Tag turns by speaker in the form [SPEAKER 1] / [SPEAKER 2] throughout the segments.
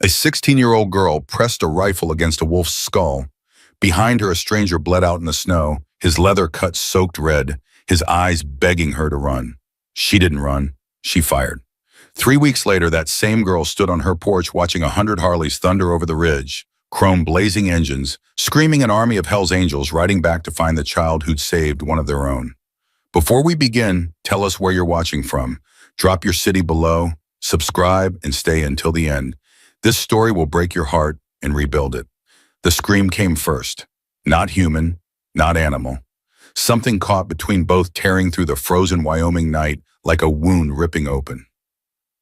[SPEAKER 1] A 16-year-old girl pressed a rifle against a wolf's skull. Behind her, a stranger bled out in the snow, his leather cut soaked red, his eyes begging her to run. She didn't run. She fired. 3 weeks later, that same girl stood on her porch watching 100 Harleys thunder over the ridge, chrome blazing engines, screaming an army of Hell's Angels riding back to find the child who'd saved one of their own. Before we begin, tell us where you're watching from. Drop your city below, subscribe, and stay until the end. This story will break your heart and rebuild it. The scream came first. Not human, not animal. Something caught between both, tearing through the frozen Wyoming night like a wound ripping open.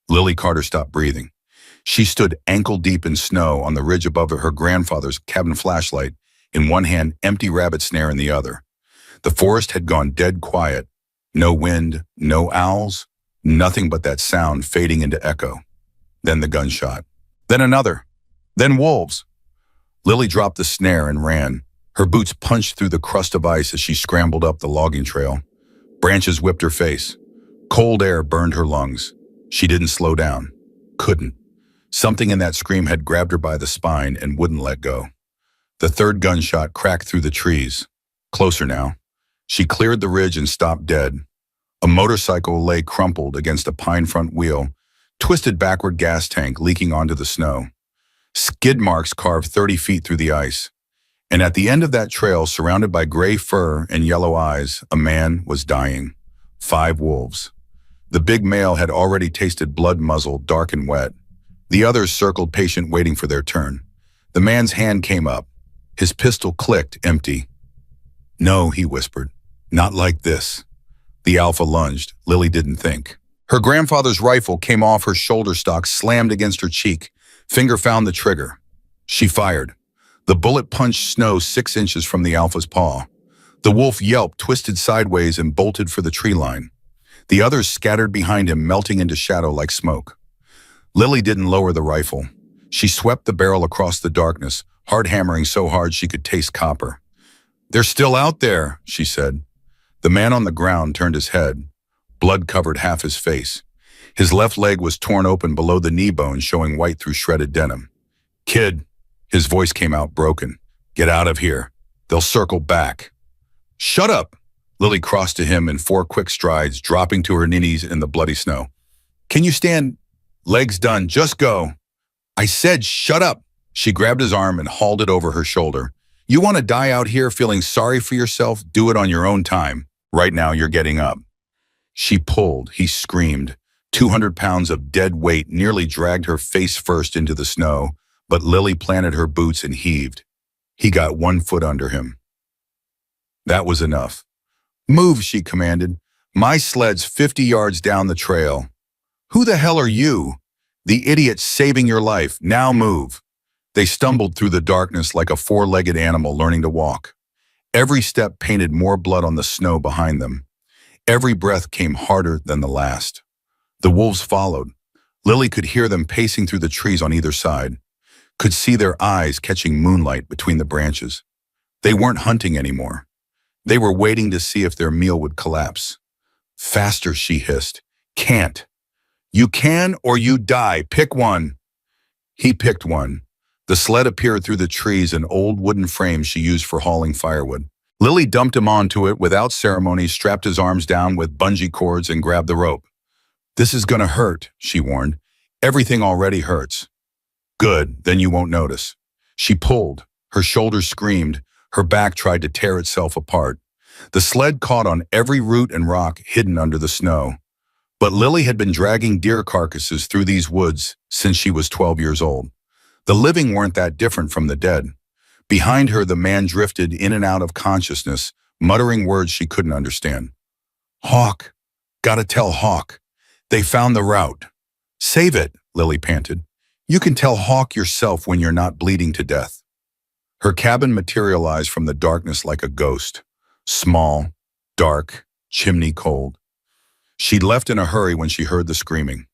[SPEAKER 1] Lily Carter stopped breathing. She stood ankle-deep in snow on the ridge above her grandfather's cabin flashlight, in one hand, empty rabbit snare in the other. The forest had gone dead quiet. No wind, no owls, nothing but that sound fading into echo. Then the gunshot. Then another. Then wolves. Lily dropped the snare and ran. Her boots punched through the crust of ice as she scrambled up the logging trail. Branches whipped her face. Cold air burned her lungs. She didn't slow down. Couldn't. Something in that scream had grabbed her by the spine and wouldn't let go. The third gunshot cracked through the trees. Closer now. She cleared the ridge and stopped dead. A motorcycle lay crumpled against a pine front wheel, twisted backward gas tank leaking onto the snow. Skid marks carved 30 feet through the ice. And at the end of that trail, surrounded by gray fur and yellow eyes, a man was dying. 5 wolves. The big male had already tasted blood muzzle, dark and wet. The others circled, patient, waiting for their turn. The man's hand came up. His pistol clicked, empty. "No," he whispered. "Not like this." The alpha lunged. Lily didn't think. Her grandfather's rifle came off her shoulder stock, slammed against her cheek. Finger found the trigger. She fired. The bullet punched snow 6 inches from the alpha's paw. The wolf yelped, twisted sideways, and bolted for the tree line. The others scattered behind him, melting into shadow like smoke. Lily didn't lower the rifle. She swept the barrel across the darkness, hard hammering so hard she could taste copper. "They're still out there," she said. The man on the ground turned his head. Blood covered half his face. His left leg was torn open below the knee bone, showing white through shredded denim. "Kid," his voice came out broken. "Get out of here. They'll circle back." "Shut up!" Lily crossed to him in 4 quick strides, dropping to her knees in the bloody snow. "Can you stand? Legs done. Just go." "I said shut up." She grabbed his arm and hauled it over her shoulder. "You want to die out here feeling sorry for yourself? Do it on your own time. Right now you're getting up." She pulled. He screamed. 200 pounds of dead weight nearly dragged her face first into the snow, but Lily planted her boots and heaved. He got 1 foot under him. That was enough. "Move," she commanded. "My sled's 50 yards down the trail." "Who the hell are you?" "The idiot saving your life. Now move." They stumbled through the darkness like a 4-legged animal learning to walk. Every step painted more blood on the snow behind them. Every breath came harder than the last. The wolves followed. Lily could hear them pacing through the trees on either side, could see their eyes catching moonlight between the branches. They weren't hunting anymore. They were waiting to see if their meal would collapse. "Faster," she hissed. "Can't." "You can or you die. Pick one." He picked one. The sled appeared through the trees, an old wooden frame she used for hauling firewood. Lily dumped him onto it without ceremony, strapped his arms down with bungee cords, and grabbed the rope. "This is gonna hurt," she warned. "Everything already hurts." "Good, then you won't notice." She pulled. Her shoulders screamed. Her back tried to tear itself apart. The sled caught on every root and rock hidden under the snow. But Lily had been dragging deer carcasses through these woods since she was 12 years old. The living weren't that different from the dead. Behind her, the man drifted in and out of consciousness, muttering words she couldn't understand. "Hawk. Gotta tell Hawk. They found the route." "Save it," Lily panted. "You can tell Hawk yourself when you're not bleeding to death." Her cabin materialized from the darkness like a ghost. Small, dark, chimney cold. She'd left in a hurry when she heard the screaming.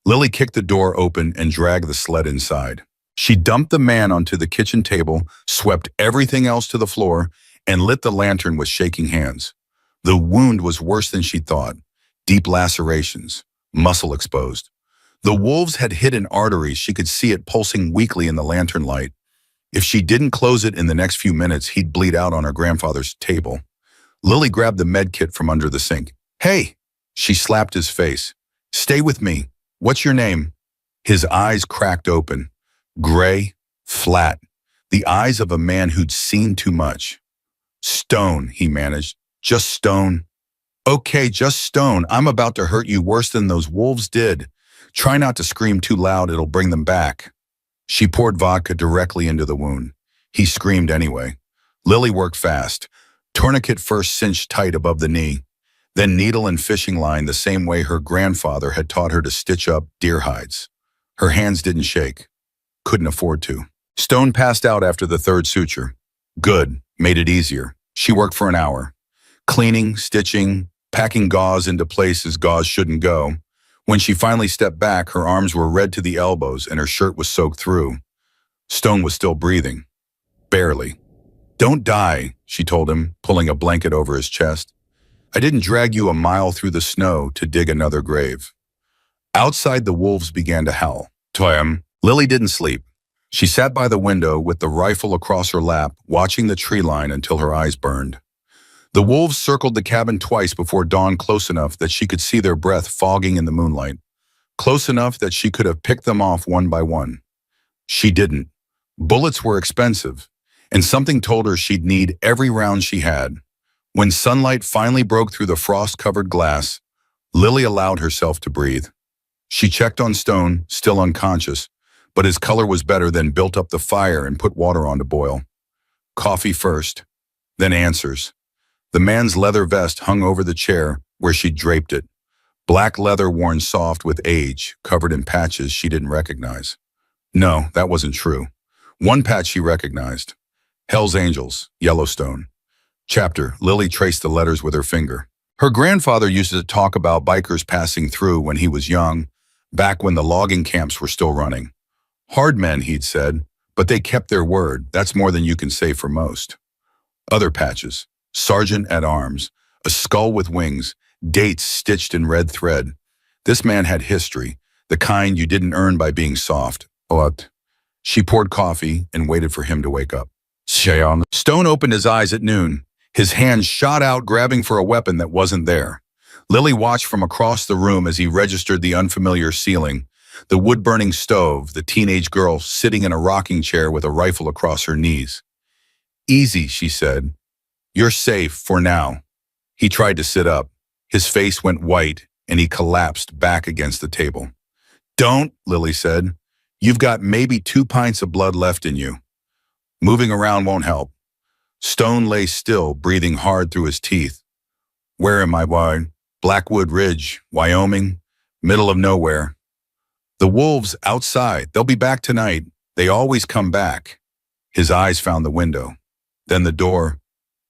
[SPEAKER 1] Lily kicked the door open and dragged the sled inside. She dumped the man onto the kitchen table, swept everything else to the floor, and lit the lantern with shaking hands. The wound was worse than she thought. Deep lacerations, muscle exposed. The wolves had hit an artery. She could see it pulsing weakly in the lantern light. If she didn't close it in the next few minutes, he'd bleed out on her grandfather's table. Lily grabbed the med kit from under the sink. Hey! She slapped his face. Stay with me. What's your name? His eyes cracked open. Gray, flat. The eyes of a man who'd seen too much. Stone, he managed. Just Stone. Okay, just Stone. I'm about to hurt you worse than those wolves did. Try not to scream too loud, it'll bring them back. She poured vodka directly into the wound. He screamed anyway. Lily worked fast. Tourniquet first cinched tight above the knee, then needle and fishing line the same way her grandfather had taught her to stitch up deer hides. Her hands didn't shake. Couldn't afford to. Stone passed out after the third suture. Good. Made it easier. She worked for an hour. Cleaning, stitching, packing gauze into places gauze shouldn't go. When she finally stepped back, her arms were red to the elbows and her shirt was soaked through. Stone was still breathing. Barely. Don't die, she told him, pulling a blanket over his chest. I didn't drag you a mile through the snow to dig another grave. Outside, the wolves began to howl. Toyam. Lily didn't sleep. She sat by the window with the rifle across her lap, watching the tree line until her eyes burned. The wolves circled the cabin twice before dawn, close enough that she could see their breath fogging in the moonlight, close enough that she could have picked them off one by one. She didn't. Bullets were expensive, and something told her she'd need every round she had. When sunlight finally broke through the frost-covered glass, Lily allowed herself to breathe. She checked on Stone, still unconscious, but his color was better, then built up the fire and put water on to boil. Coffee first, then answers. The man's leather vest hung over the chair where she'd draped it. Black leather worn soft with age, covered in patches she didn't recognize. No, that wasn't true. One patch she recognized. Hell's Angels, Yellowstone. Chapter, Lily traced the letters with her finger. Her grandfather used to talk about bikers passing through when he was young, back when the logging camps were still running. Hard men, he'd said, but they kept their word. That's more than you can say for most. Other patches. Sergeant at Arms, a skull with wings, dates stitched in red thread. This man had history, the kind you didn't earn by being soft. But she poured coffee and waited for him to wake up. Stone opened his eyes at noon. His hands shot out, grabbing for a weapon that wasn't there. Lily watched from across the room as he registered the unfamiliar ceiling, the wood-burning stove, the teenage girl sitting in a rocking chair with a rifle across her knees. Easy, she said. You're safe for now. He tried to sit up. His face went white, and he collapsed back against the table. Don't, Lily said. You've got maybe 2 pints of blood left in you. Moving around won't help. Stone lay still, breathing hard through his teeth. Where am I, boy? Blackwood Ridge, Wyoming, middle of nowhere. The wolves outside. They'll be back tonight. They always come back. His eyes found the window, then the door,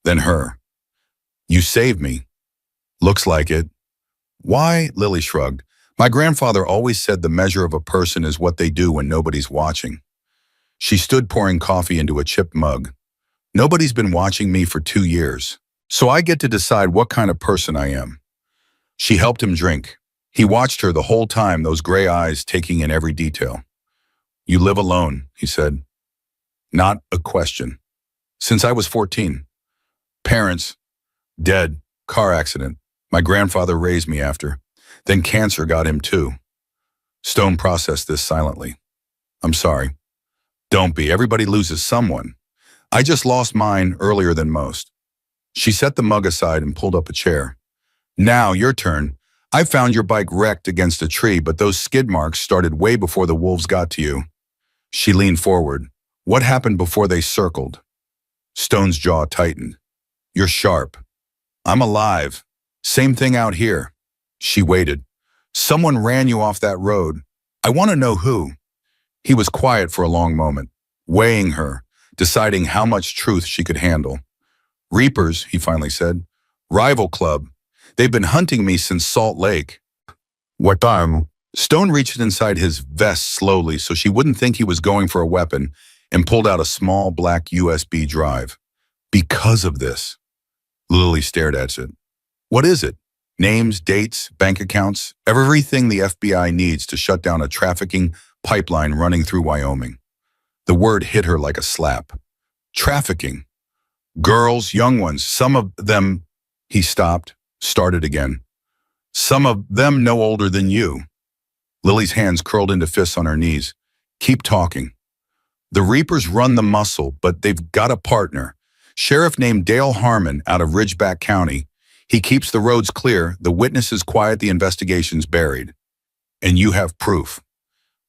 [SPEAKER 1] then her. You saved me. Looks like it. Why? Lily shrugged. My grandfather always said the measure of a person is what they do when nobody's watching. She stood pouring coffee into a chipped mug. Nobody's been watching me for 2 years, so I get to decide what kind of person I am. She helped him drink. He watched her the whole time, those gray eyes taking in every detail. You live alone, he said. Not a question. Since I was 14. Parents, dead, car accident. My grandfather raised me after. Then cancer got him too. Stone processed this silently. I'm sorry. Don't be. Everybody loses someone. I just lost mine earlier than most. She set the mug aside and pulled up a chair. Now, your turn. I found your bike wrecked against a tree, but those skid marks started way before the wolves got to you. She leaned forward. What happened before they circled? Stone's jaw tightened. You're sharp. I'm alive. Same thing out here. She waited. Someone ran you off that road. I want to know who. He was quiet for a long moment, weighing her, deciding how much truth she could handle. Reapers, he finally said. Rival club. They've been hunting me since Salt Lake. What time? Stone reached inside his vest slowly so she wouldn't think he was going for a weapon and pulled out a small black USB drive. Because of this. Lily stared at it. What is it? Names, dates, bank accounts, everything the FBI needs to shut down a trafficking pipeline running through Wyoming. The word hit her like a slap. Trafficking. Girls, young ones, some of them. He stopped, started again. Some of them no older than you. Lily's hands curled into fists on her knees. Keep talking. The Reapers run the muscle, but they've got a partner. Sheriff named Dale Harmon out of Ridgeback County. He keeps the roads clear, the witnesses quiet, the investigations buried. And you have proof.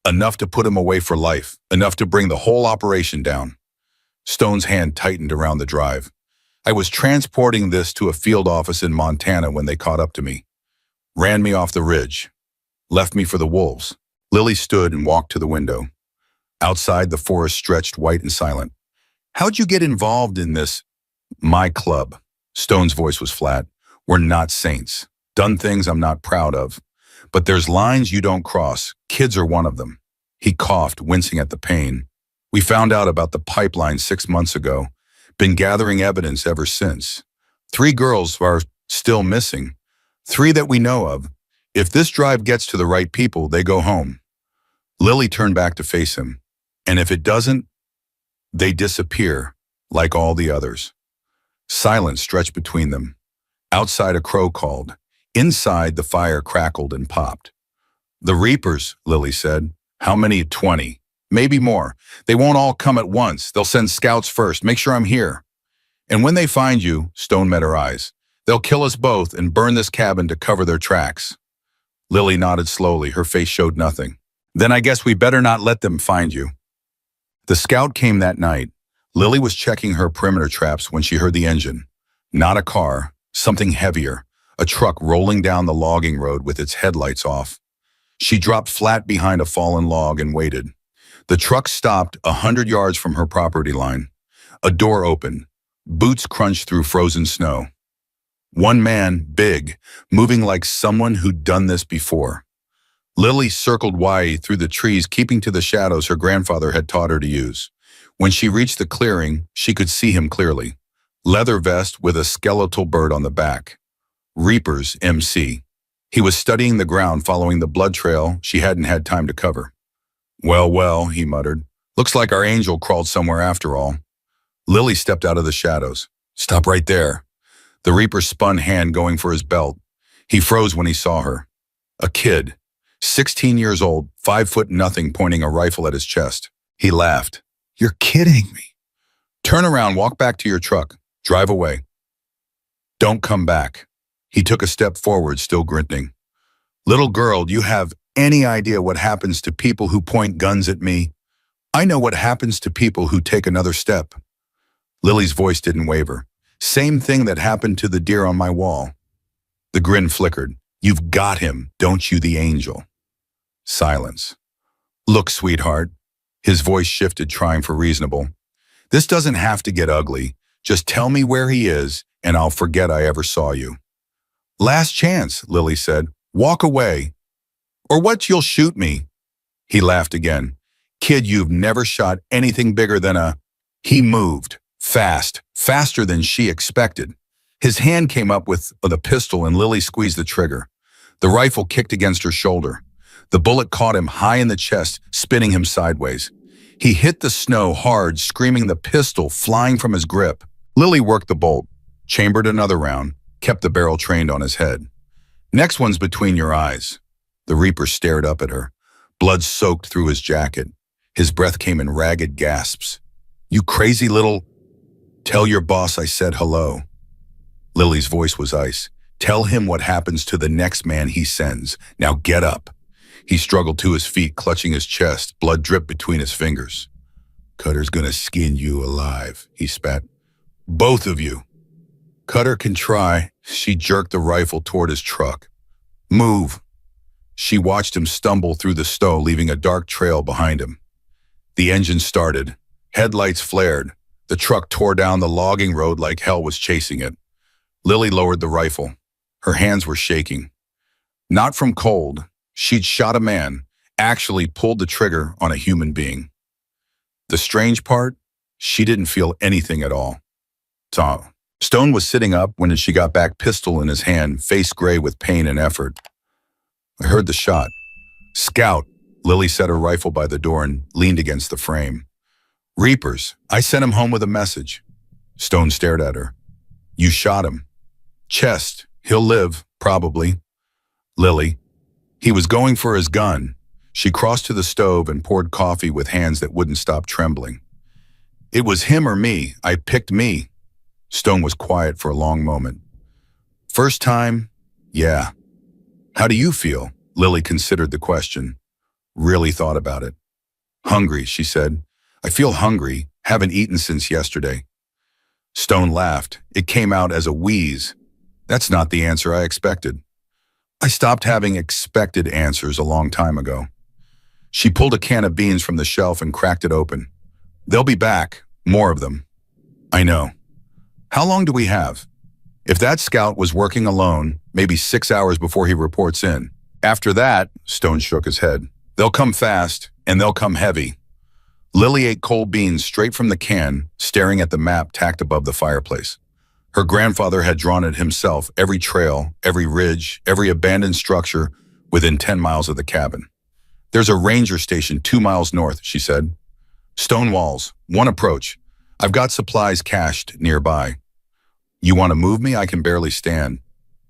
[SPEAKER 1] Enough to put him away for life, enough to bring the whole operation down. Stone's hand tightened around the drive. I was transporting this to a field office in Montana when they caught up to me. Ran me off the ridge. Left me for the wolves. Lily stood and walked to the window. Outside, the forest stretched white and silent. How'd you get involved in this? My club. Stone's voice was flat. We're not saints. Done things I'm not proud of. But there's lines you don't cross. Kids are one of them. He coughed, wincing at the pain. We found out about the pipeline 6 months ago. Been gathering evidence ever since. 3 girls are still missing. 3 that we know of. If this drive gets to the right people, they go home. Lily turned back to face him. And if it doesn't, they disappear, like all the others. Silence stretched between them. Outside, a crow called. Inside, the fire crackled and popped. The Reapers, Lily said. How many? 20. Maybe more. They won't all come at once. They'll send scouts first. Make sure I'm here. And when they find you, Stone met her eyes. They'll kill us both and burn this cabin to cover their tracks. Lily nodded slowly. Her face showed nothing. Then I guess we better not let them find you. The scout came that night. Lily was checking her perimeter traps when she heard the engine. Not a car, something heavier, a truck rolling down the logging road with its headlights off. She dropped flat behind a fallen log and waited. The truck stopped 100 yards from her property line. A door opened. Boots crunched through frozen snow. One man, big, moving like someone who'd done this before. Lily circled wide through the trees, keeping to the shadows her grandfather had taught her to use. When she reached the clearing, she could see him clearly. Leather vest with a skeletal bird on the back. Reapers, MC. He was studying the ground, following the blood trail she hadn't had time to cover. Well, well, he muttered. Looks like our angel crawled somewhere after all. Lily stepped out of the shadows. Stop right there. The Reaper spun, hand going for his belt. He froze when he saw her. A kid, 16 years old, 5'0", pointing a rifle at his chest. He laughed. You're kidding me. Turn around, walk back to your truck. Drive away. Don't come back. He took a step forward, still grinning. Little girl, do you have any idea what happens to people who point guns at me? I know what happens to people who take another step. Lily's voice didn't waver. Same thing that happened to the deer on my wall. The grin flickered. You've got him, don't you, the angel? Silence. Look, sweetheart. His voice shifted, trying for reasonable. This doesn't have to get ugly. Just tell me where he is, and I'll forget I ever saw you. Last chance, Lily said. Walk away. Or what, you'll shoot me. He laughed again. Kid, you've never shot anything bigger than a... He moved. Fast. Faster than she expected. His hand came up with the pistol and Lily squeezed the trigger. The rifle kicked against her shoulder. The bullet caught him high in the chest, spinning him sideways. He hit the snow hard, screaming, the pistol flying from his grip. Lily worked the bolt, chambered another round, kept the barrel trained on his head. Next one's between your eyes. The Reaper stared up at her. Blood soaked through his jacket. His breath came in ragged gasps. You crazy little... Tell your boss I said hello. Lily's voice was ice. Tell him what happens to the next man he sends. Now get up. He struggled to his feet, clutching his chest. Blood dripped between his fingers. Cutter's gonna skin you alive, he spat. Both of you. Cutter can try. She jerked the rifle toward his truck. Move. She watched him stumble through the snow, leaving a dark trail behind him. The engine started. Headlights flared. The truck tore down the logging road like hell was chasing it. Lily lowered the rifle. Her hands were shaking. Not from cold. She'd shot a man, actually pulled the trigger on a human being. The strange part, she didn't feel anything at all. Stone was sitting up when she got back, pistol in his hand, face gray with pain and effort. I heard the shot. Scout. Lily set her rifle by the door and leaned against the frame. Reapers. I sent him home with a message. Stone stared at her. You shot him. Chest. He'll live, probably. Lily. He was going for his gun. She crossed to the stove and poured coffee with hands that wouldn't stop trembling. It was him or me. I picked me. Stone was quiet for a long moment. First time? Yeah. How do you feel? Lily considered the question. Really thought about it. Hungry, she said. I feel hungry. Haven't eaten since yesterday. Stone laughed. It came out as a wheeze. That's not the answer I expected. I stopped having expected answers a long time ago. She pulled a can of beans from the shelf and cracked it open. They'll be back. More of them. I know. How long do we have? If that scout was working alone, maybe 6 hours before he reports in. After that, Stone shook his head. They'll come fast, and they'll come heavy. Lily ate cold beans straight from the can, staring at the map tacked above the fireplace. Her grandfather had drawn it himself, every trail, every ridge, every abandoned structure within 10 miles of the cabin. There's a ranger station 2 miles north, she said. Stone walls, one approach. I've got supplies cached nearby. You want to move me? I can barely stand.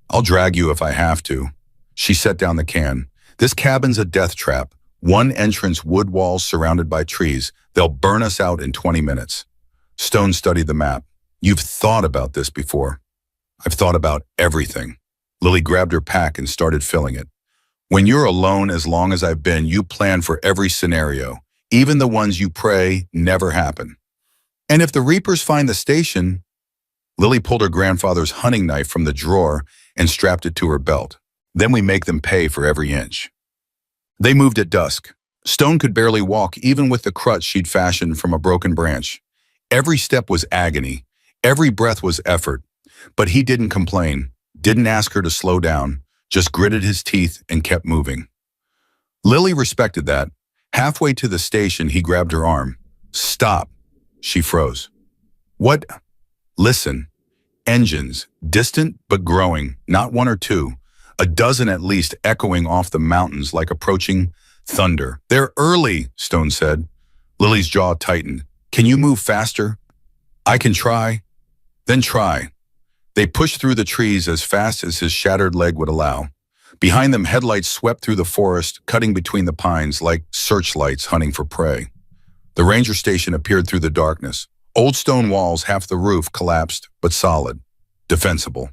[SPEAKER 1] I'll drag you if I have to. She set down the can. This cabin's a death trap. One entrance, wood walls surrounded by trees. They'll burn us out in 20 minutes. Stone studied the map. You've thought about this before. I've thought about everything. Lily grabbed her pack and started filling it. When you're alone as long as I've been, you plan for every scenario. Even the ones you pray never happen. And if the Reapers find the station... Lily pulled her grandfather's hunting knife from the drawer and strapped it to her belt. Then we make them pay for every inch. They moved at dusk. Stone could barely walk, even with the crutch she'd fashioned from a broken branch. Every step was agony. Every breath was effort. But he didn't complain, didn't ask her to slow down, just gritted his teeth and kept moving. Lily respected that. Halfway to the station, he grabbed her arm. Stop. She froze. What? Listen. Engines, distant but growing, not one or two. A dozen at least, echoing off the mountains like approaching thunder. They're early, Stone said. Lily's jaw tightened. Can you move faster? I can try. Then try. They pushed through the trees as fast as his shattered leg would allow. Behind them, headlights swept through the forest, cutting between the pines like searchlights hunting for prey. The ranger station appeared through the darkness. Old stone walls, half the roof, collapsed, but solid. Defensible.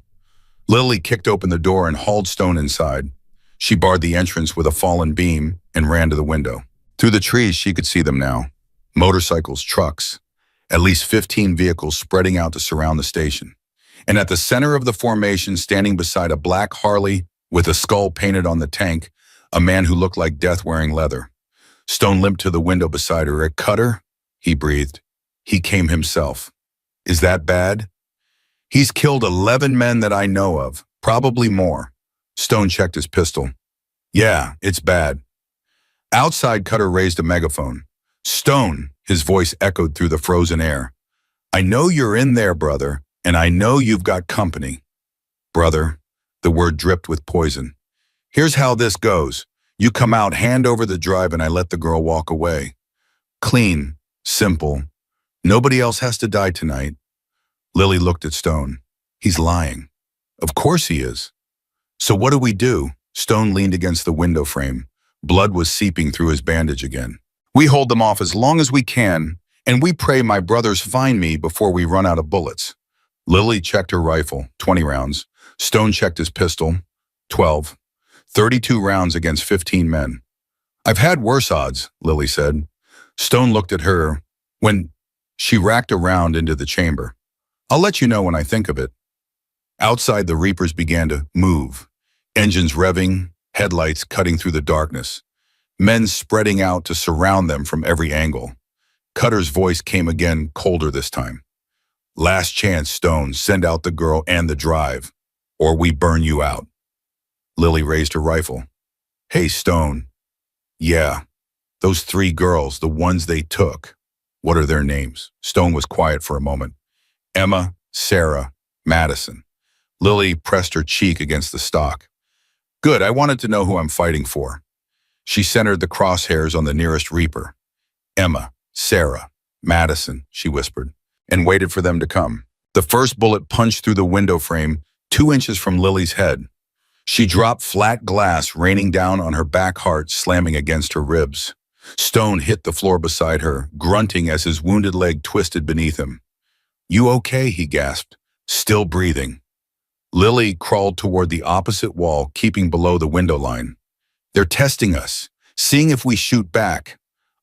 [SPEAKER 1] Lily kicked open the door and hauled Stone inside. She barred the entrance with a fallen beam and ran to the window. Through the trees, she could see them now. Motorcycles, trucks, at least 15 vehicles spreading out to surround the station. And at the center of the formation, standing beside a black Harley with a skull painted on the tank, a man who looked like death wearing leather. Stone limped to the window beside her. A cutter? He breathed. He came himself. Is that bad? He's killed 11 men that I know of, probably more. Stone checked his pistol. Yeah, it's bad. Outside, Cutter raised a megaphone. Stone, his voice echoed through the frozen air. I know you're in there, brother, and I know you've got company. Brother, the word dripped with poison. Here's how this goes. You come out hand over the drive and I let the girl walk away. Clean, simple. Nobody else has to die tonight. Lily looked at Stone. He's lying. Of course he is. So what do we do? Stone leaned against the window frame. Blood was seeping through his bandage again. We hold them off as long as we can, and we pray my brothers find me before we run out of bullets. Lily checked her rifle, 20 rounds. Stone checked his pistol, 12. 32 rounds against 15 men. I've had worse odds, Lily said. Stone looked at her. When she racked a round into the chamber. I'll let you know when I think of it. Outside, the Reapers began to move. Engines revving, headlights cutting through the darkness. Men spreading out to surround them from every angle. Cutter's voice came again, colder this time. Last chance, Stone, send out the girl and the drive, or we burn you out. Lily raised her rifle. Hey, Stone. Yeah, those 3 girls, the ones they took. What are their names? Stone was quiet for a moment. Emma, Sarah, Madison. Lily pressed her cheek against the stock. Good, I wanted to know who I'm fighting for. She centered the crosshairs on the nearest reaper. Emma, Sarah, Madison, she whispered, and waited for them to come. The first bullet punched through the window frame 2 inches from Lily's head. She dropped flat glass, raining down on her back heart, slamming against her ribs. Stone hit the floor beside her, grunting as his wounded leg twisted beneath him. You okay? He gasped, still breathing. Lily crawled toward the opposite wall, keeping below the window line. They're testing us, seeing if we shoot back.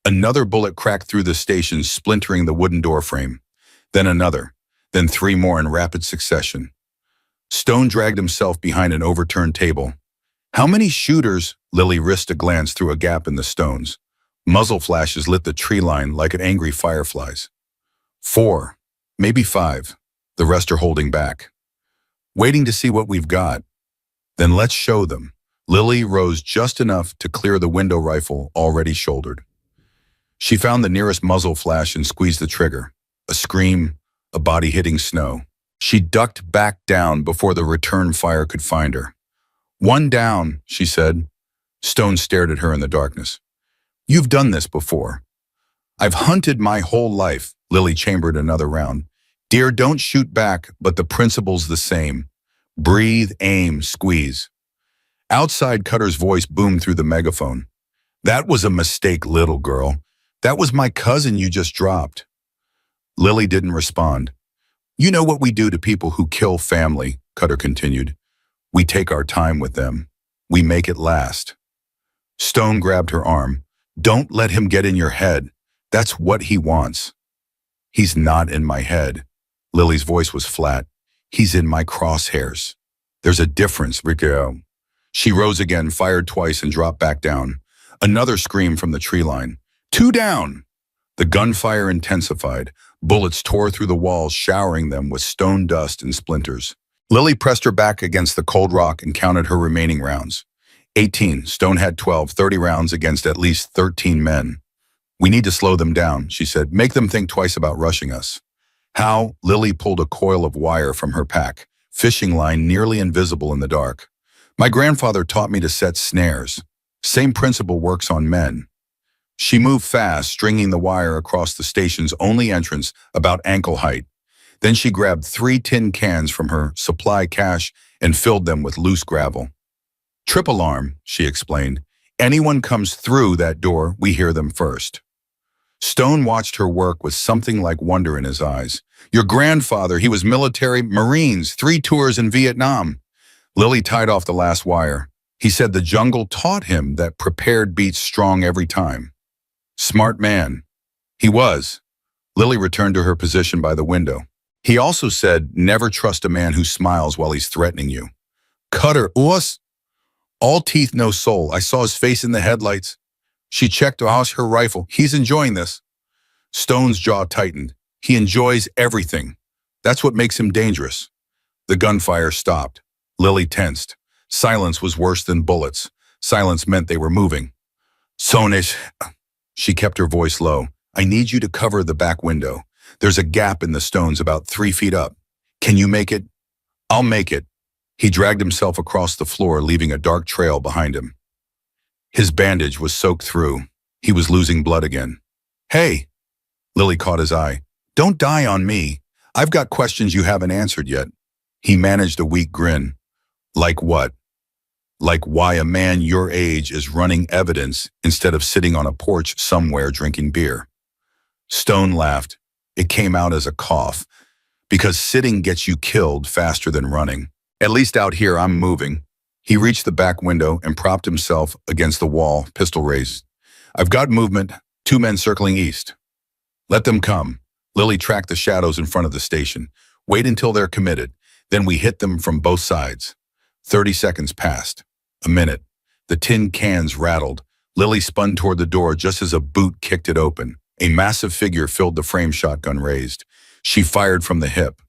[SPEAKER 1] Another bullet cracked through the station, splintering the wooden door frame. Then another, then 3 more in rapid succession. Stone dragged himself behind an overturned table. How many shooters? Lily risked a glance through a gap in the stones. Muzzle flashes lit the tree line like an angry fireflies. 4, maybe 5. The rest are holding back, waiting to see what we've got. Then let's show them. Lily rose just enough to clear the window rifle already shouldered. She found the nearest muzzle flash and squeezed the trigger. A scream, a body hitting snow. She ducked back down before the return fire could find her. One down, she said. Stone stared at her in the darkness. You've done this before. I've hunted my whole life. Lily chambered another round. Dear, don't shoot back, but the principle's the same. Breathe, aim, squeeze. Outside, Cutter's voice boomed through the megaphone. That was a mistake, little girl. That was my cousin you just dropped. Lily didn't respond. You know what we do to people who kill family, Cutter continued. We take our time with them. We make it last. Stone grabbed her arm. Don't let him get in your head. That's what he wants. He's not in my head. Lily's voice was flat. He's in my crosshairs. There's a difference, Rico. She rose again, fired twice, and dropped back down. Another scream from the tree line. 2 down! The gunfire intensified. Bullets tore through the walls, showering them with stone dust and splinters. Lily pressed her back against the cold rock and counted her remaining rounds. 18. Stone had 12, 30 rounds against at least 13 men. We need to slow them down, she said. Make them think twice about rushing us. How? Lily pulled a coil of wire from her pack, fishing line nearly invisible in the dark. My grandfather taught me to set snares. Same principle works on men. She moved fast, stringing the wire across the station's only entrance about ankle height. Then she grabbed 3 tin cans from her supply cache and filled them with loose gravel. Trip alarm, she explained. Anyone comes through that door, we hear them first. Stone watched her work with something like wonder in his eyes. Your grandfather, he was military, Marines, 3 tours in Vietnam. Lily tied off the last wire. He said the jungle taught him that prepared beats strong every time. Smart man. He was. Lily returned to her position by the window. He also said, never trust a man who smiles while he's threatening you. Cutter, us? All teeth, no soul. I saw his face in the headlights. She checked out her rifle. He's enjoying this. Stone's jaw tightened. He enjoys everything. That's what makes him dangerous. The gunfire stopped. Lily tensed. Silence was worse than bullets. Silence meant they were moving. Sonish. She kept her voice low. I need you to cover the back window. There's a gap in the stones about 3 feet up. Can you make it? I'll make it. He dragged himself across the floor, leaving a dark trail behind him. His bandage was soaked through. He was losing blood again. Hey! Lily caught his eye. Don't die on me. I've got questions you haven't answered yet. He managed a weak grin. Like what? Like why a man your age is running evidence instead of sitting on a porch somewhere drinking beer. Stone laughed. It came out as a cough. Because sitting gets you killed faster than running. At least out here I'm moving. He reached the back window and propped himself against the wall, pistol raised. I've got movement, 2 men circling east. Let them come. Lily tracked the shadows in front of the station. Wait until they're committed. Then we hit them from both sides. 30 seconds passed. A minute. The tin cans rattled. Lily spun toward the door just as a boot kicked it open. A massive figure filled the frame, shotgun raised. She fired from the hip.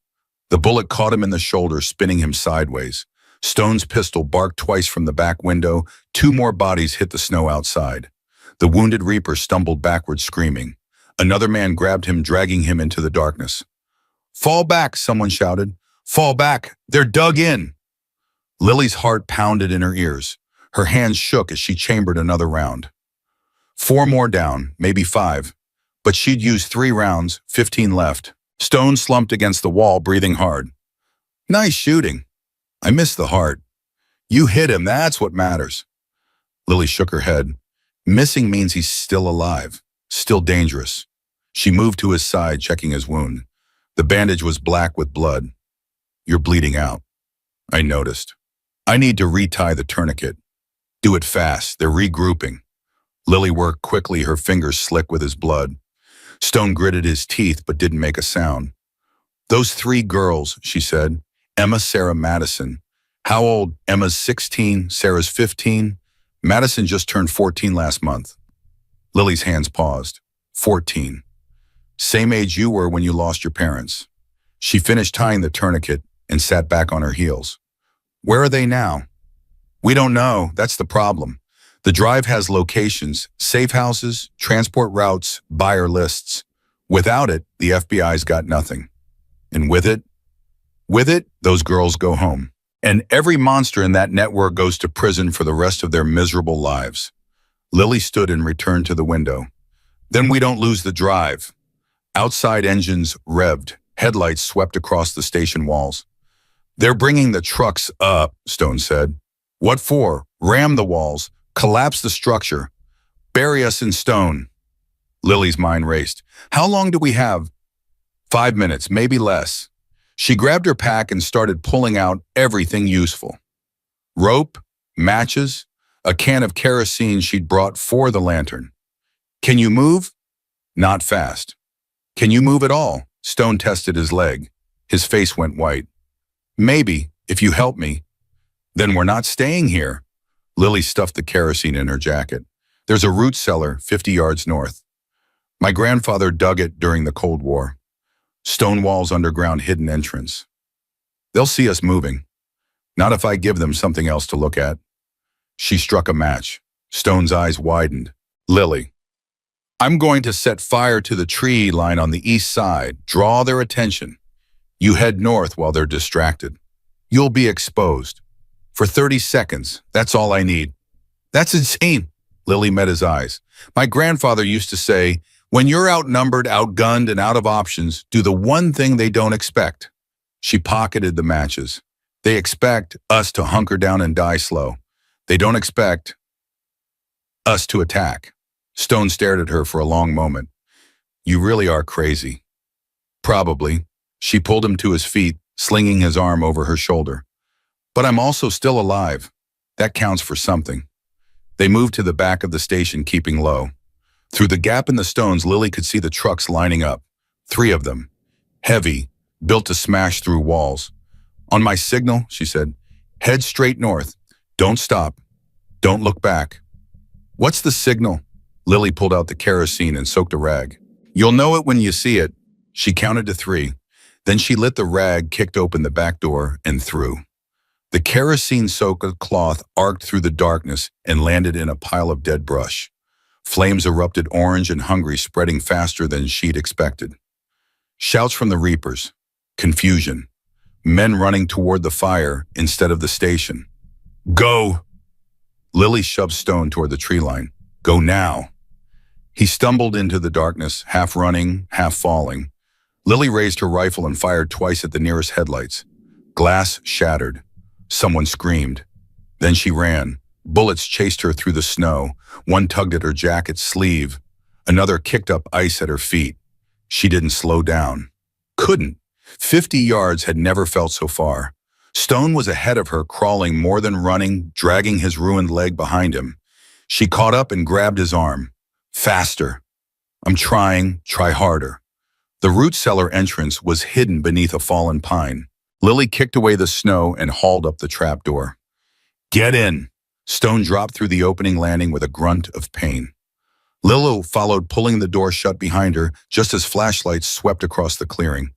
[SPEAKER 1] The bullet caught him in the shoulder, spinning him sideways. Stone's pistol barked twice from the back window. 2 more bodies hit the snow outside. The wounded reaper stumbled backward, screaming. Another man grabbed him, dragging him into the darkness. Fall back, someone shouted. Fall back. They're dug in. Lily's heart pounded in her ears. Her hands shook as she chambered another round. 4 more down, maybe 5. But she'd used 3 rounds, 15 left. Stone slumped against the wall, breathing hard. Nice shooting. I missed the heart. You hit him, that's what matters. Lily shook her head. Missing means he's still alive, still dangerous. She moved to his side, checking his wound. The bandage was black with blood. You're bleeding out. I noticed. I need to retie the tourniquet. Do it fast, they're regrouping. Lily worked quickly, her fingers slick with his blood. Stone gritted his teeth but didn't make a sound. Those 3 girls, she said. Emma, Sarah, Madison. How old? Emma's 16, Sarah's 15. Madison just turned 14 last month. Lily's hands paused. 14. Same age you were when you lost your parents. She finished tying the tourniquet and sat back on her heels. Where are they now? We don't know, that's the problem. The drive has locations, safe houses, transport routes, buyer lists. Without it, the FBI's got nothing. And with it, those girls go home. And every monster in that network goes to prison for the rest of their miserable lives. Lily stood and returned to the window. Then we don't lose the drive. Outside engines revved, headlights swept across the station walls. They're bringing the trucks up, Stone said. What for? Ram the walls, collapse the structure, bury us in stone. Lily's mind raced. How long do we have? 5 minutes, maybe less. She grabbed her pack and started pulling out everything useful. Rope, matches, a can of kerosene she'd brought for the lantern. Can you move? Not fast. Can you move at all? Stone tested his leg. His face went white. Maybe, if you help me. Then we're not staying here. Lily stuffed the kerosene in her jacket. There's a root cellar 50 yards north. My grandfather dug it during the Cold War. Stonewall's underground hidden entrance. They'll see us moving. Not if I give them something else to look at. She struck a match. Stone's eyes widened. Lily. I'm going to set fire to the tree line on the east side. Draw their attention. You head north while they're distracted. You'll be exposed. For 30 seconds, that's all I need. That's insane. Lily met his eyes. My grandfather used to say, when you're outnumbered, outgunned, and out of options, do the one thing they don't expect. She pocketed the matches. They expect us to hunker down and die slow. They don't expect us to attack. Stone stared at her for a long moment. You really are crazy. Probably. She pulled him to his feet, slinging his arm over her shoulder. But I'm also still alive. That counts for something. They moved to the back of the station, keeping low. Through the gap in the stones, Lily could see the trucks lining up. 3 of them. Heavy, built to smash through walls. On my signal, she said, head straight north. Don't stop. Don't look back. What's the signal? Lily pulled out the kerosene and soaked a rag. You'll know it when you see it. She counted to 3. Then she lit the rag, kicked open the back door, and threw. The kerosene-soaked cloth arced through the darkness and landed in a pile of dead brush. Flames erupted orange and hungry, spreading faster than she'd expected. Shouts from the reapers. Confusion. Men running toward the fire instead of the station. Go! Lily shoved Stone toward the tree line. Go now. He stumbled into the darkness, half running, half falling. Lily raised her rifle and fired twice at the nearest headlights. Glass shattered. Someone screamed. Then she ran. Bullets chased her through the snow. One tugged at her jacket sleeve. Another kicked up ice at her feet. She didn't slow down. Couldn't. 50 yards had never felt so far. Stone was ahead of her, crawling more than running, dragging his ruined leg behind him. She caught up and grabbed his arm. Faster. I'm trying. Try harder. The root cellar entrance was hidden beneath a fallen pine. Lily kicked away the snow and hauled up the trapdoor. Get in. Stone dropped through the opening landing with a grunt of pain. Lily followed, pulling the door shut behind her just as flashlights swept across the clearing.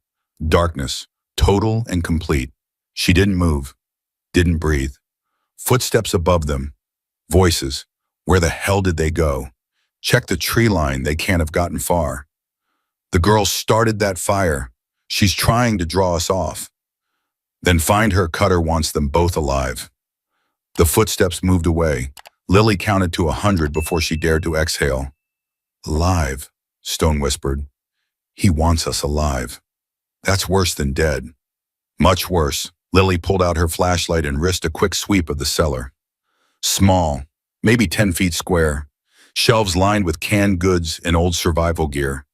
[SPEAKER 1] Darkness, total and complete. She didn't move, didn't breathe. Footsteps above them. Voices. Where the hell did they go? Check the tree line, they can't have gotten far. The girl started that fire. She's trying to draw us off. Then find her. Cutter wants them both alive. The footsteps moved away. Lily counted to 100 before she dared to exhale. Alive, Stone whispered. He wants us alive. That's worse than dead. Much worse. Lily pulled out her flashlight and risked a quick sweep of the cellar. Small, maybe 10 feet square. Shelves lined with canned goods and old survival gear.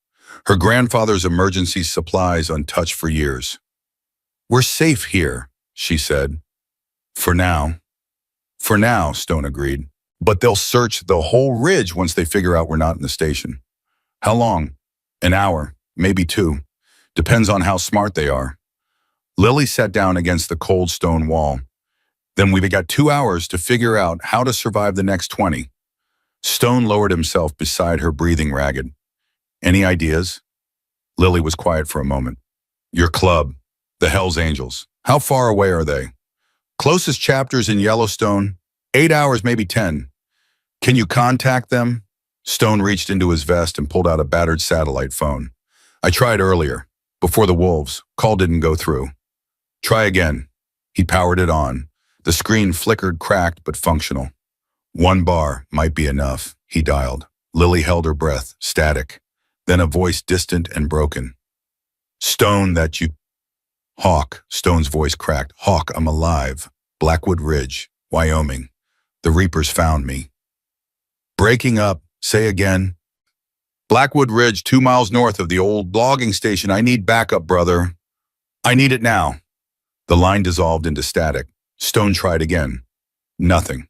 [SPEAKER 1] Her grandfather's emergency supplies untouched for years. We're safe here, she said. For now. For now, Stone agreed. But they'll search the whole ridge once they figure out we're not in the station. How long? An hour, maybe 2. Depends on how smart they are. Lily sat down against the cold stone wall. Then we've got 2 hours to figure out how to survive the next 20. Stone lowered himself beside her, breathing ragged. Any ideas? Lily was quiet for a moment. Your club, the Hells Angels. How far away are they? Closest chapter's in Yellowstone. 8 hours, maybe 10. Can you contact them? Stone reached into his vest and pulled out a battered satellite phone. I tried earlier, before the wolves. Call didn't go through. Try again. He powered it on. The screen flickered, cracked, but functional. 1 bar might be enough, he dialed. Lily held her breath, static. Then a voice distant and broken. Stone, that you... Hawk, Stone's voice cracked. Hawk, I'm alive. Blackwood Ridge, Wyoming. The Reapers found me. Breaking up, say again. Blackwood Ridge, 2 miles north of the old logging station. I need backup, brother. I need it now. The line dissolved into static. Stone tried again. Nothing.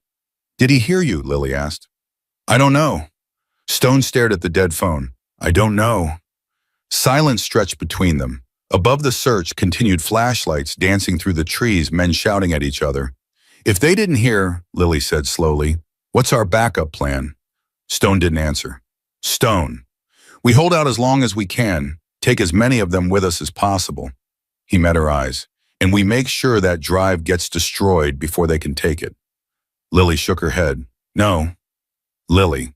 [SPEAKER 1] Did he hear you? Lily asked. I don't know. Stone stared at the dead phone. I don't know. Silence stretched between them. Above the search continued flashlights dancing through the trees, men shouting at each other. If they didn't hear, Lily said slowly, what's our backup plan? Stone didn't answer. Stone. We hold out as long as we can, take as many of them with us as possible. He met her eyes. And we make sure that drive gets destroyed before they can take it. Lily shook her head. No. Lily.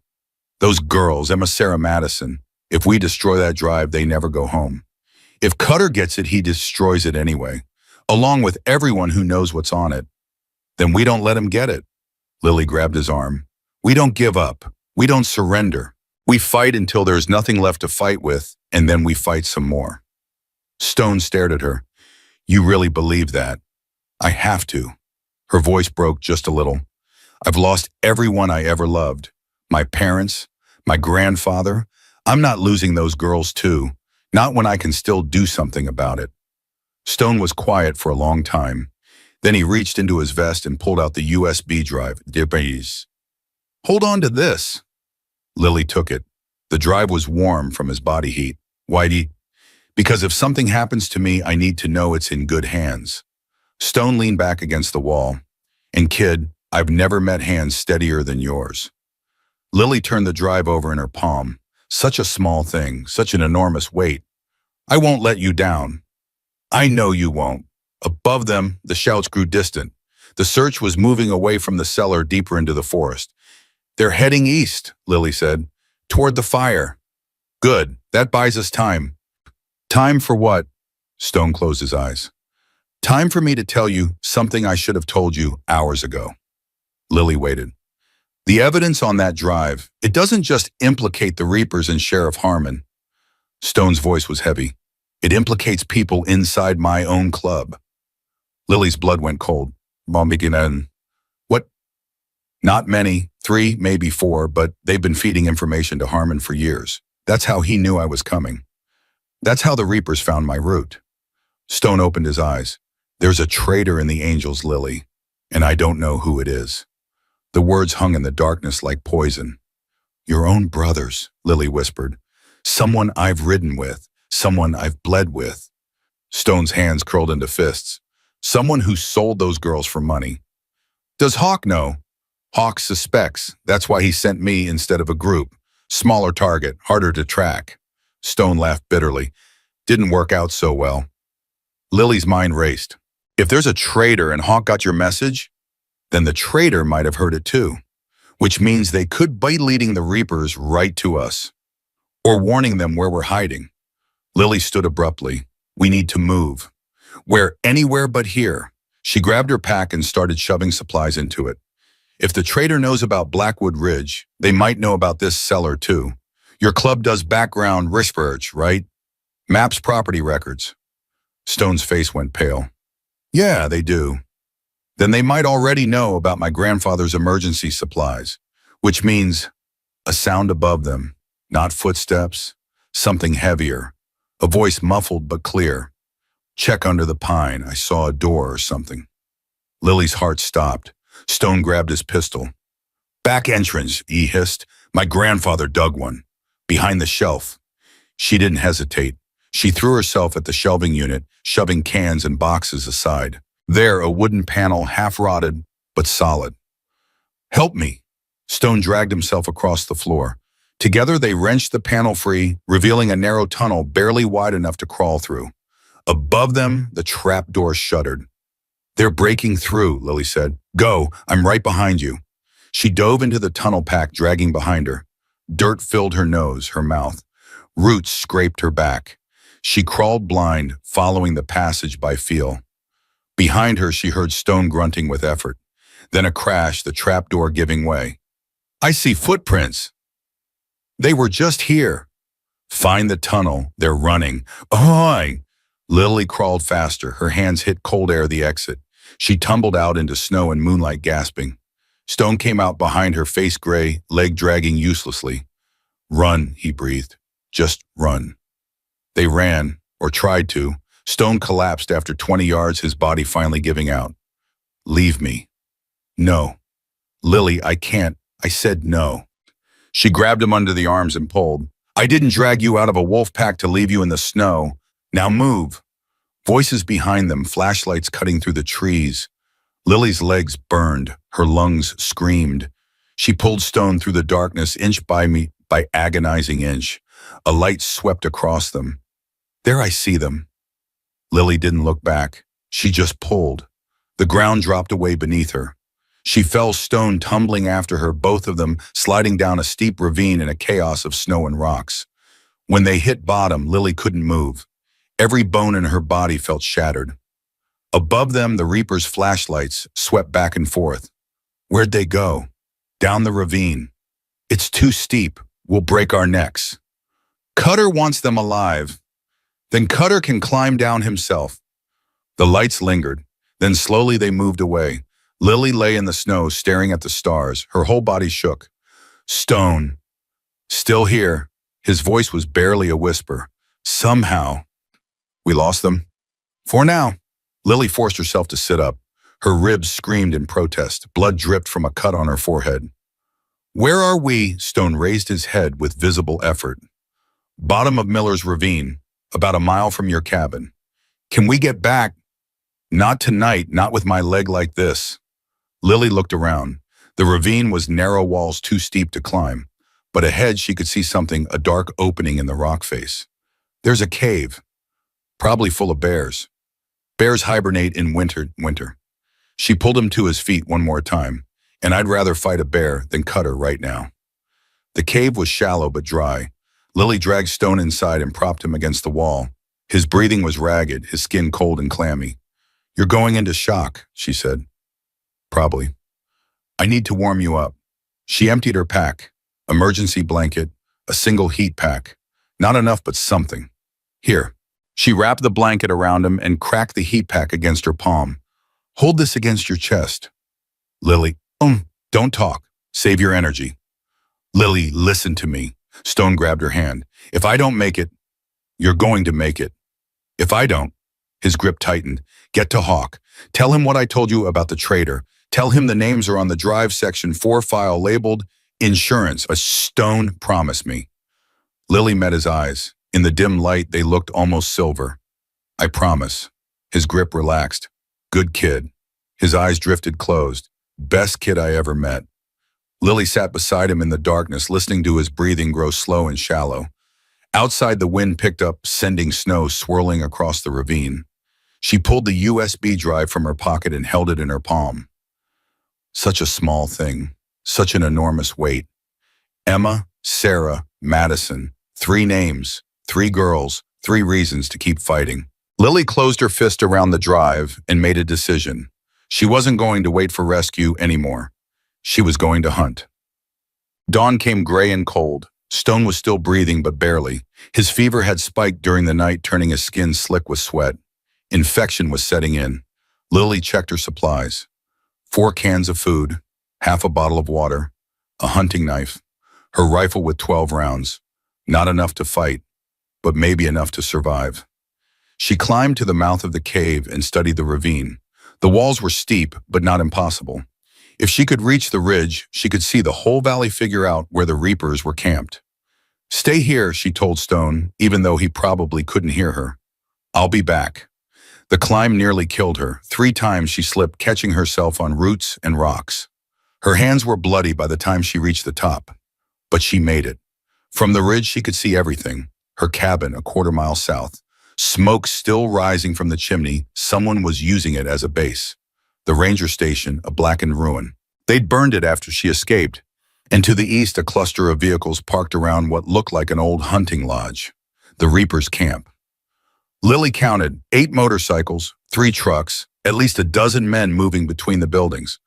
[SPEAKER 1] Those girls, Emma, Sarah, Madison, if we destroy that drive, they never go home. If Cutter gets it, he destroys it anyway, along with everyone who knows what's on it. Then we don't let him get it. Lily grabbed his arm. We don't give up. We don't surrender. We fight until there's nothing left to fight with, and then we fight some more. Stone stared at her. You really believe that? I have to. Her voice broke just a little. I've lost everyone I ever loved. My parents, my grandfather. I'm not losing those girls too. Not when I can still do something about it. Stone was quiet for a long time. Then he reached into his vest and pulled out the USB drive. Debris. Hold on to this. Lily took it. The drive was warm from his body heat. Whitey, because if something happens to me, I need to know it's in good hands. Stone leaned back against the wall. And kid, I've never met hands steadier than yours. Lily turned the drive over in her palm. Such a small thing, such an enormous weight. I won't let you down. I know you won't. Above them, the shouts grew distant. The search was moving away from the cellar deeper into the forest. They're heading east, Lily said, toward the fire. Good, that buys us time. Time for what? Stone closed his eyes. Time for me to tell you something I should have told you hours ago. Lily waited. The evidence on that drive, it doesn't just implicate the Reapers and Sheriff Harmon. Stone's voice was heavy. It implicates people inside my own club. Lily's blood went cold. What? Not many, 3, maybe 4, but they've been feeding information to Harmon for years. That's how he knew I was coming. That's how the Reapers found my route. Stone opened his eyes. There's a traitor in the Angels, Lily, and I don't know who it is. The words hung in the darkness like poison. Your own brothers, Lily whispered. Someone I've ridden with, someone I've bled with. Stone's hands curled into fists. Someone who sold those girls for money. Does Hawk know? Hawk suspects. That's why he sent me instead of a group. Smaller target, harder to track. Stone laughed bitterly. Didn't work out so well. Lily's mind raced. If there's a traitor and Hawk got your message, then the traitor might have heard it too, which means they could be leading the Reapers right to us, or warning them where we're hiding. Lily stood abruptly. We need to move. Where anywhere but here. She grabbed her pack and started shoving supplies into it. If the trader knows about Blackwood Ridge, they might know about this cellar too. Your club does background research, right? Maps property records. Stone's face went pale. Yeah, they do. Then they might already know about my grandfather's emergency supplies, which means a sound above them, not footsteps, something heavier, a voice muffled but clear. Check under the pine, I saw a door or something. Lily's heart stopped. Stone grabbed his pistol. Back entrance, he hissed. My grandfather dug one. Behind the shelf. She didn't hesitate. She threw herself at the shelving unit, shoving cans and boxes aside. There, a wooden panel, half-rotted, but solid. Help me. Stone dragged himself across the floor. Together, they wrenched the panel free, revealing a narrow tunnel barely wide enough to crawl through. Above them, the trap door shuddered. They're breaking through, Lily said. Go, I'm right behind you. She dove into the tunnel pack, dragging behind her. Dirt filled her nose, her mouth. Roots scraped her back. She crawled blind, following the passage by feel. Behind her, she heard Stone grunting with effort. Then a crash, the trapdoor giving way. I see footprints. They were just here. Find the tunnel. They're running. Ahoy! Lily crawled faster. Her hands hit cold air the exit. She tumbled out into snow and moonlight, gasping. Stone came out behind her, face gray, leg dragging uselessly. Run, he breathed. Just run. They ran, or tried to. Stone collapsed after 20 yards, his body finally giving out. Leave me. No. Lily, I can't. I said no. She grabbed him under the arms and pulled. I didn't drag you out of a wolf pack to leave you in the snow. Now move. Voices behind them, flashlights cutting through the trees. Lily's legs burned. Her lungs screamed. She pulled Stone through the darkness, inch by agonizing inch. A light swept across them. There I see them. Lily didn't look back. She just pulled. The ground dropped away beneath her. She fell, Stone tumbling after her, both of them sliding down a steep ravine in a chaos of snow and rocks. When they hit bottom, Lily couldn't move. Every bone in her body felt shattered. Above them, the Reaper's flashlights swept back and forth. Where'd they go? Down the ravine. It's too steep. We'll break our necks. Cutter wants them alive. Then Cutter can climb down himself. The lights lingered. Then slowly they moved away. Lily lay in the snow, staring at the stars. Her whole body shook. Stone. Still here. His voice was barely a whisper. Somehow. We lost them. For now. Lily forced herself to sit up. Her ribs screamed in protest. Blood dripped from a cut on her forehead. Where are we? Stone raised his head with visible effort. Bottom of Miller's Ravine, about a mile from your cabin. Can we get back? Not tonight, not with my leg like this. Lily looked around. The ravine was narrow walls too steep to climb, but ahead she could see something, a dark opening in the rock face. There's a cave, probably full of bears. Bears hibernate in winter. She pulled him to his feet one more time, and I'd rather fight a bear than Cutter right now. The cave was shallow but dry. Lily dragged Stone inside and propped him against the wall. His breathing was ragged, his skin cold and clammy. You're going into shock, she said. Probably. I need to warm you up. She emptied her pack, emergency blanket, a single heat pack. Not enough, but something. Here. She wrapped the blanket around him and cracked the heat pack against her palm. Hold this against your chest. Lily, don't talk. Save your energy. Lily, listen to me. Stone grabbed her hand. If I don't make it, you're going to make it. If I don't, his grip tightened. Get to Hawk. Tell him what I told you about the trader. Tell him the names are on the drive section 4 file labeled insurance. A Stone, promise me. Lily met his eyes. In the dim light, they looked almost silver. I promise. His grip relaxed. Good kid. His eyes drifted closed. Best kid I ever met. Lily sat beside him in the darkness, listening to his breathing grow slow and shallow. Outside, the wind picked up, sending snow swirling across the ravine. She pulled the USB drive from her pocket and held it in her palm. Such a small thing. Such an enormous weight. Emma, Sarah, Madison. 3 names, 3 girls, 3 reasons to keep fighting. Lily closed her fist around the drive and made a decision. She wasn't going to wait for rescue anymore. She was going to hunt. Dawn came gray and cold. Stone was still breathing, but barely. His fever had spiked during the night, turning his skin slick with sweat. Infection was setting in. Lily checked her supplies. 4 cans of food, half a bottle of water, a hunting knife, her rifle with 12 rounds. Not enough to fight, but maybe enough to survive. She climbed to the mouth of the cave and studied the ravine. The walls were steep, but not impossible. If she could reach the ridge, she could see the whole valley, figure out where the Reapers were camped. "Stay here," she told Stone, even though he probably couldn't hear her. "I'll be back." The climb nearly killed her. 3 times she slipped, catching herself on roots and rocks. Her hands were bloody by the time she reached the top. But she made it. From the ridge, she could see everything. Her cabin, a quarter-mile south. Smoke still rising from the chimney. Someone was using it as a base. The ranger station, a blackened ruin. They'd burned it after she escaped. And to the east, a cluster of vehicles parked around what looked like an old hunting lodge. The Reapers' camp. Lily counted 8 motorcycles, 3 trucks, at least a dozen men moving between the buildings.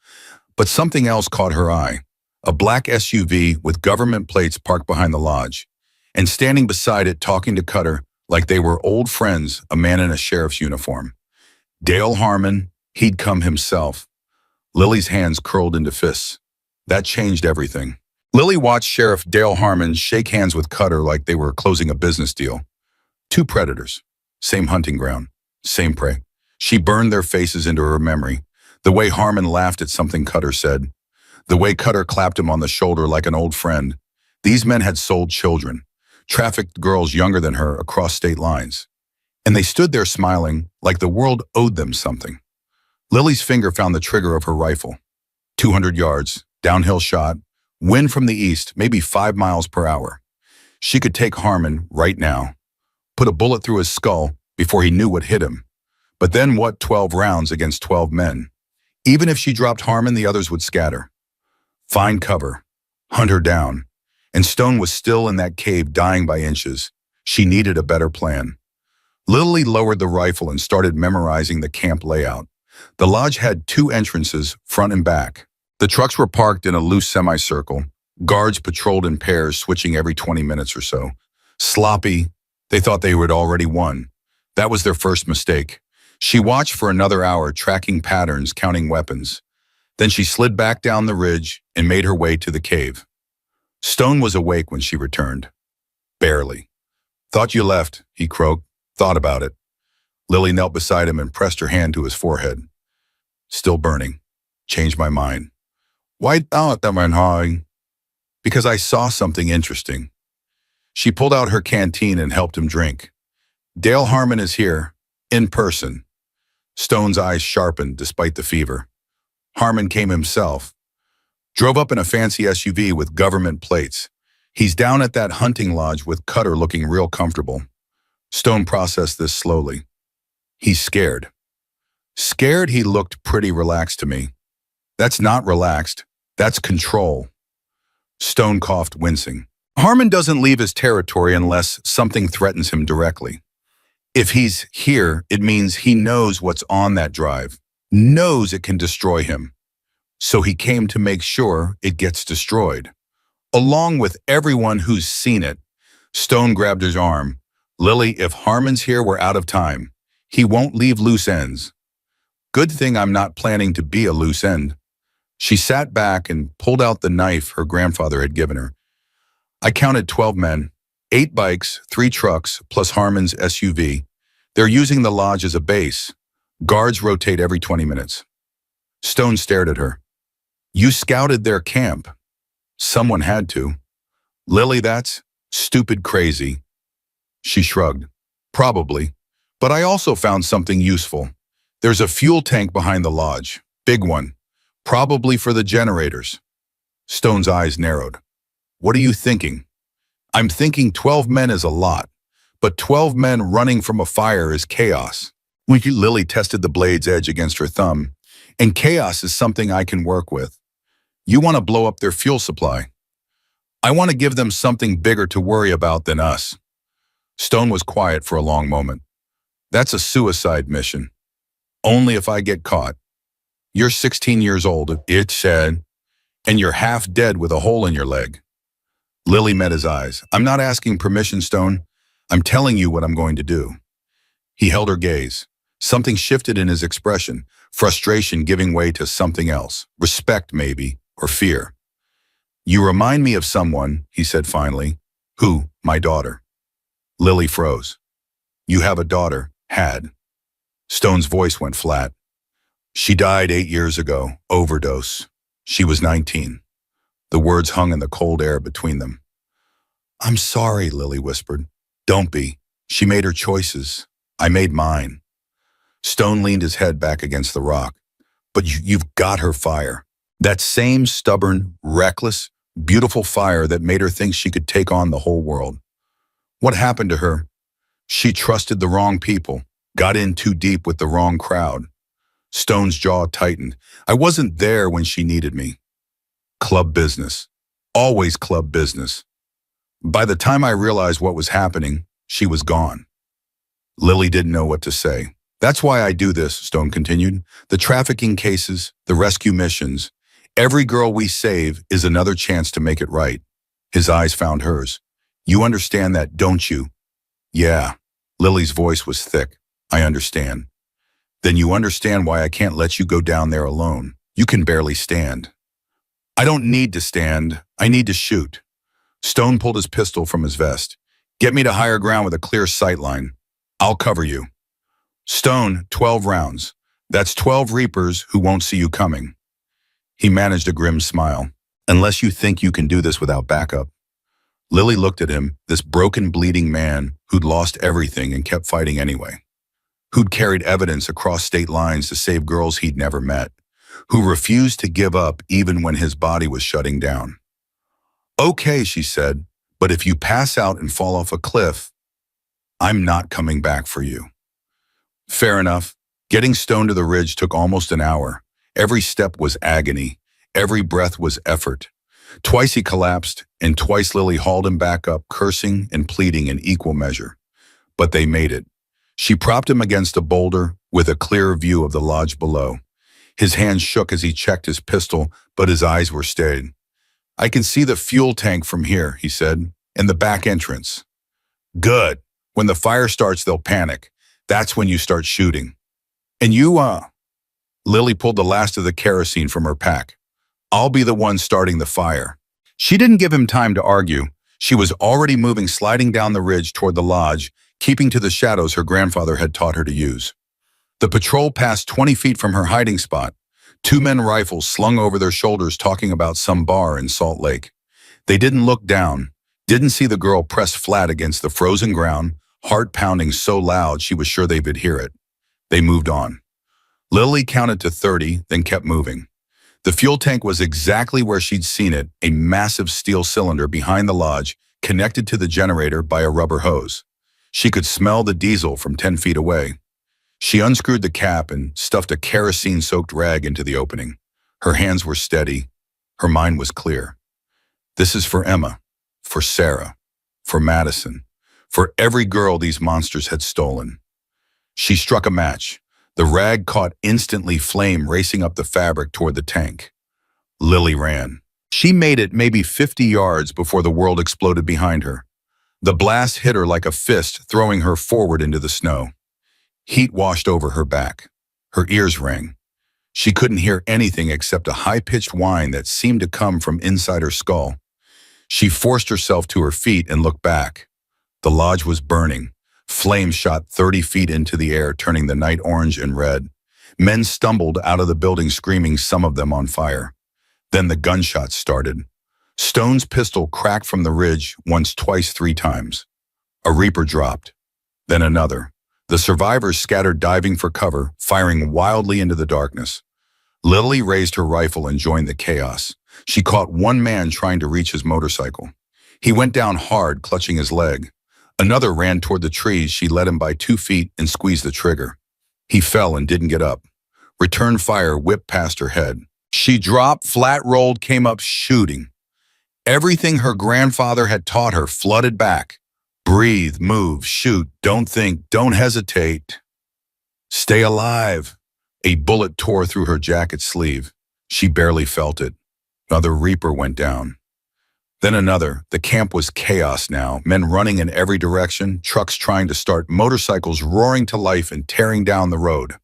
[SPEAKER 1] But something else caught her eye. A black SUV with government plates parked behind the lodge. And standing beside it, talking to Cutter like they were old friends, a man in a sheriff's uniform. Dale Harmon, he'd come himself. Lily's hands curled into fists. That changed everything. Lily watched Sheriff Dale Harmon shake hands with Cutter like they were closing a business deal. 2 predators. Same hunting ground. Same prey. She burned their faces into her memory. The way Harmon laughed at something Cutter said. The way Cutter clapped him on the shoulder like an old friend. These men had sold children. Trafficked girls younger than her across state lines. And they stood there smiling like the world owed them something. Lily's finger found the trigger of her rifle. 200 yards, downhill shot, wind from the east, maybe 5 miles per hour. She could take Harmon right now. Put a bullet through his skull before he knew what hit him. But then what 12 rounds against 12 men? Even if she dropped Harmon, the others would scatter. Find cover. Hunt her down. And Stone was still in that cave, dying by inches. She needed a better plan. Lily lowered the rifle and started memorizing the camp layout. The lodge had 2 entrances, front and back. The trucks were parked in a loose semicircle. Guards patrolled in pairs, switching every 20 minutes or so. Sloppy. They thought they had already won. That was their first mistake. She watched for another hour, tracking patterns, counting weapons. Then she slid back down the ridge and made her way to the cave. Stone was awake when she returned. Barely. "Thought you left," he croaked. "Thought about it." Lily knelt beside him and pressed her hand to his forehead. "Still burning. Changed my mind." "Why thought that man high?" "Because I saw something interesting." She pulled out her canteen and helped him drink. "Dale Harmon is here, in person." Stone's eyes sharpened despite the fever. Harmon came himself. Drove up in a fancy SUV with government plates. He's down at that hunting lodge with Cutter looking real comfortable. Stone processed this slowly. He's scared. Scared? He looked pretty relaxed to me. That's not relaxed. That's control. Stone coughed, wincing. Harmon doesn't leave his territory unless something threatens him directly. If he's here, it means he knows what's on that drive, knows it can destroy him. So he came to make sure it gets destroyed. Along with everyone who's seen it. Stone grabbed his arm. "Lily, if Harmon's here, we're out of time. He won't leave loose ends." "Good thing I'm not planning to be a loose end." She sat back and pulled out the knife her grandfather had given her. "I counted 12 men, 8 bikes, 3 trucks, plus Harmon's SUV. They're using the lodge as a base. Guards rotate every 20 minutes. Stone stared at her. "You scouted their camp." "Someone had to." "Lily, that's stupid crazy." She shrugged. "Probably. But I also found something useful. There's a fuel tank behind the lodge. Big one. Probably for the generators." Stone's eyes narrowed. "What are you thinking?" "I'm thinking 12 men is a lot, but 12 men running from a fire is chaos." Lily tested the blade's edge against her thumb. "And chaos is something I can work with. You want to blow up their fuel supply. I want to give them something bigger to worry about than us." Stone was quiet for a long moment. That's a suicide mission. Only if I get caught. You're 16 years old, it said, and you're half dead with a hole in your leg. Lily met his eyes. I'm not asking permission, Stone. I'm telling you what I'm going to do. He held her gaze. Something shifted in his expression, frustration giving way to something else, respect maybe, or fear. You remind me of someone, he said finally. Who? My daughter. Lily froze. You have a daughter, had. Stone's voice went flat. She died 8 years ago, overdose. She was 19. The words hung in the cold air between them. I'm sorry, Lily whispered. Don't be. She made her choices. I made mine. Stone leaned his head back against the rock. But you've got her fire. That same stubborn, reckless, beautiful fire that made her think she could take on the whole world. What happened to her? She trusted the wrong people, got in too deep with the wrong crowd. Stone's jaw tightened. I wasn't there when she needed me. Club business. Always club business. By the time I realized what was happening, she was gone. Lily didn't know what to say. That's why I do this, Stone continued. The trafficking cases, the rescue missions. Every girl we save is another chance to make it right. His eyes found hers. You understand that, don't you? Yeah. Lily's voice was thick. I understand. Then you understand why I can't let you go down there alone. You can barely stand. I don't need to stand. I need to shoot. Stone pulled his pistol from his vest. Get me to higher ground with a clear sight line. I'll cover you. Stone, 12 rounds. That's 12 Reapers who won't see you coming. He managed a grim smile. Unless you think you can do this without backup. Lily looked at him, this broken, bleeding man who'd lost everything and kept fighting anyway. Who'd carried evidence across state lines to save girls he'd never met. Who refused to give up even when his body was shutting down. Okay, she said, but if you pass out and fall off a cliff, I'm not coming back for you. Fair enough. Getting Stone to the ridge took almost an hour. Every step was agony. Every breath was effort. Twice he collapsed, and twice Lily hauled him back up, cursing and pleading in equal measure. But they made it. She propped him against a boulder with a clear view of the lodge below. His hands shook as he checked his pistol, but his eyes were steady. I can see the fuel tank from here, he said, and the back entrance. Good. When the fire starts, they'll panic. That's when you start shooting. And you, Lily pulled the last of the kerosene from her pack. I'll be the one starting the fire. She didn't give him time to argue. She was already moving, sliding down the ridge toward the lodge, keeping to the shadows her grandfather had taught her to use. The patrol passed 20 feet from her hiding spot. 2 men rifles slung over their shoulders talking about some bar in Salt Lake. They didn't look down, didn't see the girl pressed flat against the frozen ground, heart pounding so loud she was sure they could hear it. They moved on. Lily counted to 30, then kept moving. The fuel tank was exactly where she'd seen it, a massive steel cylinder behind the lodge, connected to the generator by a rubber hose. She could smell the diesel from 10 feet away. She unscrewed the cap and stuffed a kerosene-soaked rag into the opening. Her hands were steady. Her mind was clear. This is for Emma, for Sarah, for Madison, for every girl these monsters had stolen. She struck a match. The rag caught instantly, flame racing up the fabric toward the tank. Lily ran. She made it maybe 50 yards before the world exploded behind her. The blast hit her like a fist, throwing her forward into the snow. Heat washed over her back. Her ears rang. She couldn't hear anything except a high-pitched whine that seemed to come from inside her skull. She forced herself to her feet and looked back. The lodge was burning. Flames shot 30 feet into the air, turning the night orange and red. Men stumbled out of the building screaming, some of them on fire. Then the gunshots started. Stone's pistol cracked from the ridge once, twice, 3 times. A Reaper dropped. Then another. The survivors scattered, diving for cover, firing wildly into the darkness. Lily raised her rifle and joined the chaos. She caught one man trying to reach his motorcycle. He went down hard, clutching his leg. Another ran toward the trees. She led him by 2 feet and squeezed the trigger. He fell and didn't get up. Return fire whipped past her head. She dropped, flat-rolled, came up shooting. Everything her grandfather had taught her flooded back. Breathe, move, shoot, don't think, don't hesitate. Stay alive. A bullet tore through her jacket sleeve. She barely felt it. Another Reaper went down. Then another. The camp was chaos now, men running in every direction, trucks trying to start, motorcycles roaring to life and tearing down the road.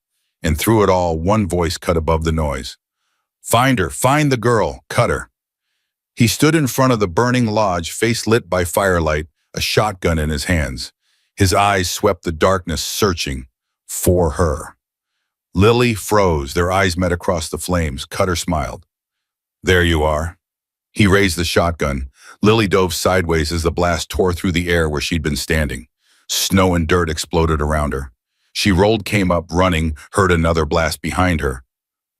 [SPEAKER 1] And through it all, one voice cut above the noise. Find her, find the girl, cut her. He stood in front of the burning lodge, face lit by firelight, a shotgun in his hands. His eyes swept the darkness, searching for her. Lily froze, their eyes met across the flames. Cutter smiled. There you are. He raised the shotgun. Lily dove sideways as the blast tore through the air where she'd been standing. Snow and dirt exploded around her. She rolled, came up, running, heard another blast behind her.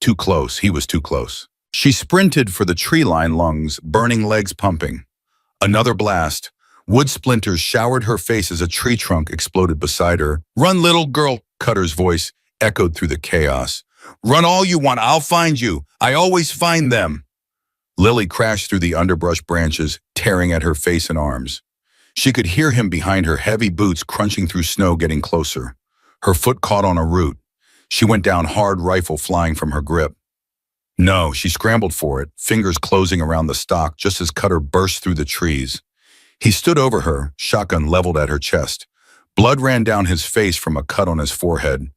[SPEAKER 1] Too close, he was too close. She sprinted for the tree-lined lungs, burning legs pumping. Another blast. Wood splinters showered her face as a tree trunk exploded beside her. Run, little girl, Cutter's voice echoed through the chaos. Run all you want, I'll find you. I always find them. Lily crashed through the underbrush branches, tearing at her face and arms. She could hear him behind her, heavy boots crunching through snow, getting closer. Her foot caught on a root. She went down hard, rifle flying from her grip. No, she scrambled for it, fingers closing around the stock just as Cutter burst through the trees. He stood over her, shotgun leveled at her chest. Blood ran down his face from a cut on his forehead.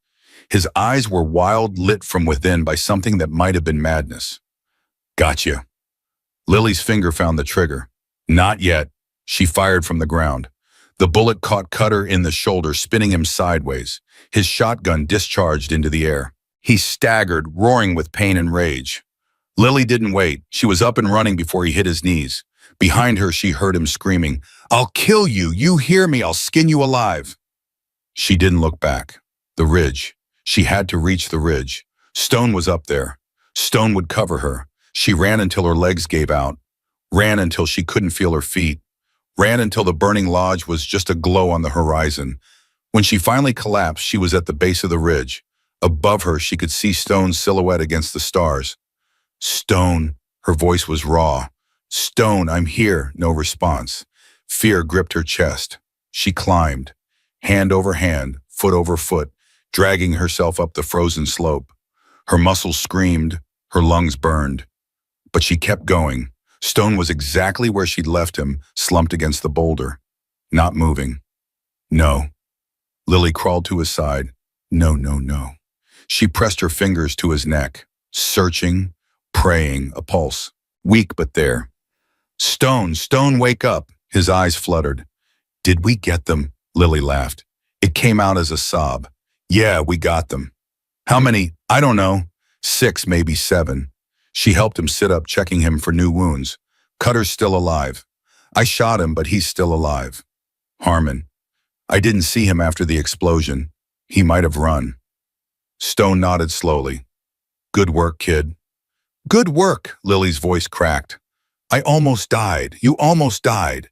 [SPEAKER 1] His eyes were wild, lit from within by something that might have been madness. Gotcha. Lily's finger found the trigger. Not yet. She fired from the ground. The bullet caught Cutter in the shoulder, spinning him sideways. His shotgun discharged into the air. He staggered, roaring with pain and rage. Lily didn't wait. She was up and running before he hit his knees. Behind her, she heard him screaming, I'll kill you. You hear me. I'll skin you alive. She didn't look back. The ridge. She had to reach the ridge. Stone was up there. Stone would cover her. She ran until her legs gave out. Ran until she couldn't feel her feet. Ran until the burning lodge was just a glow on the horizon. When she finally collapsed, she was at the base of the ridge. Above her, she could see Stone's silhouette against the stars. Stone, her voice was raw. Stone, I'm here. No response. Fear gripped her chest. She climbed, hand over hand, foot over foot, dragging herself up the frozen slope. Her muscles screamed, her lungs burned. But she kept going. Stone was exactly where she'd left him, slumped against the boulder. Not moving. No. Lily crawled to his side. No, no, no. She pressed her fingers to his neck, searching, praying, a pulse. Weak but there. Stone, Stone, wake up. His eyes fluttered. Did we get them? Lily laughed. It came out as a sob. Yeah, we got them. How many? I don't know. 6, maybe 7. She helped him sit up, checking him for new wounds. Cutter's still alive. I shot him, but he's still alive. Harmon. I didn't see him after the explosion. He might have run. Stone nodded slowly. Good work, kid. Good work, Lily's voice cracked. I almost died. You almost died.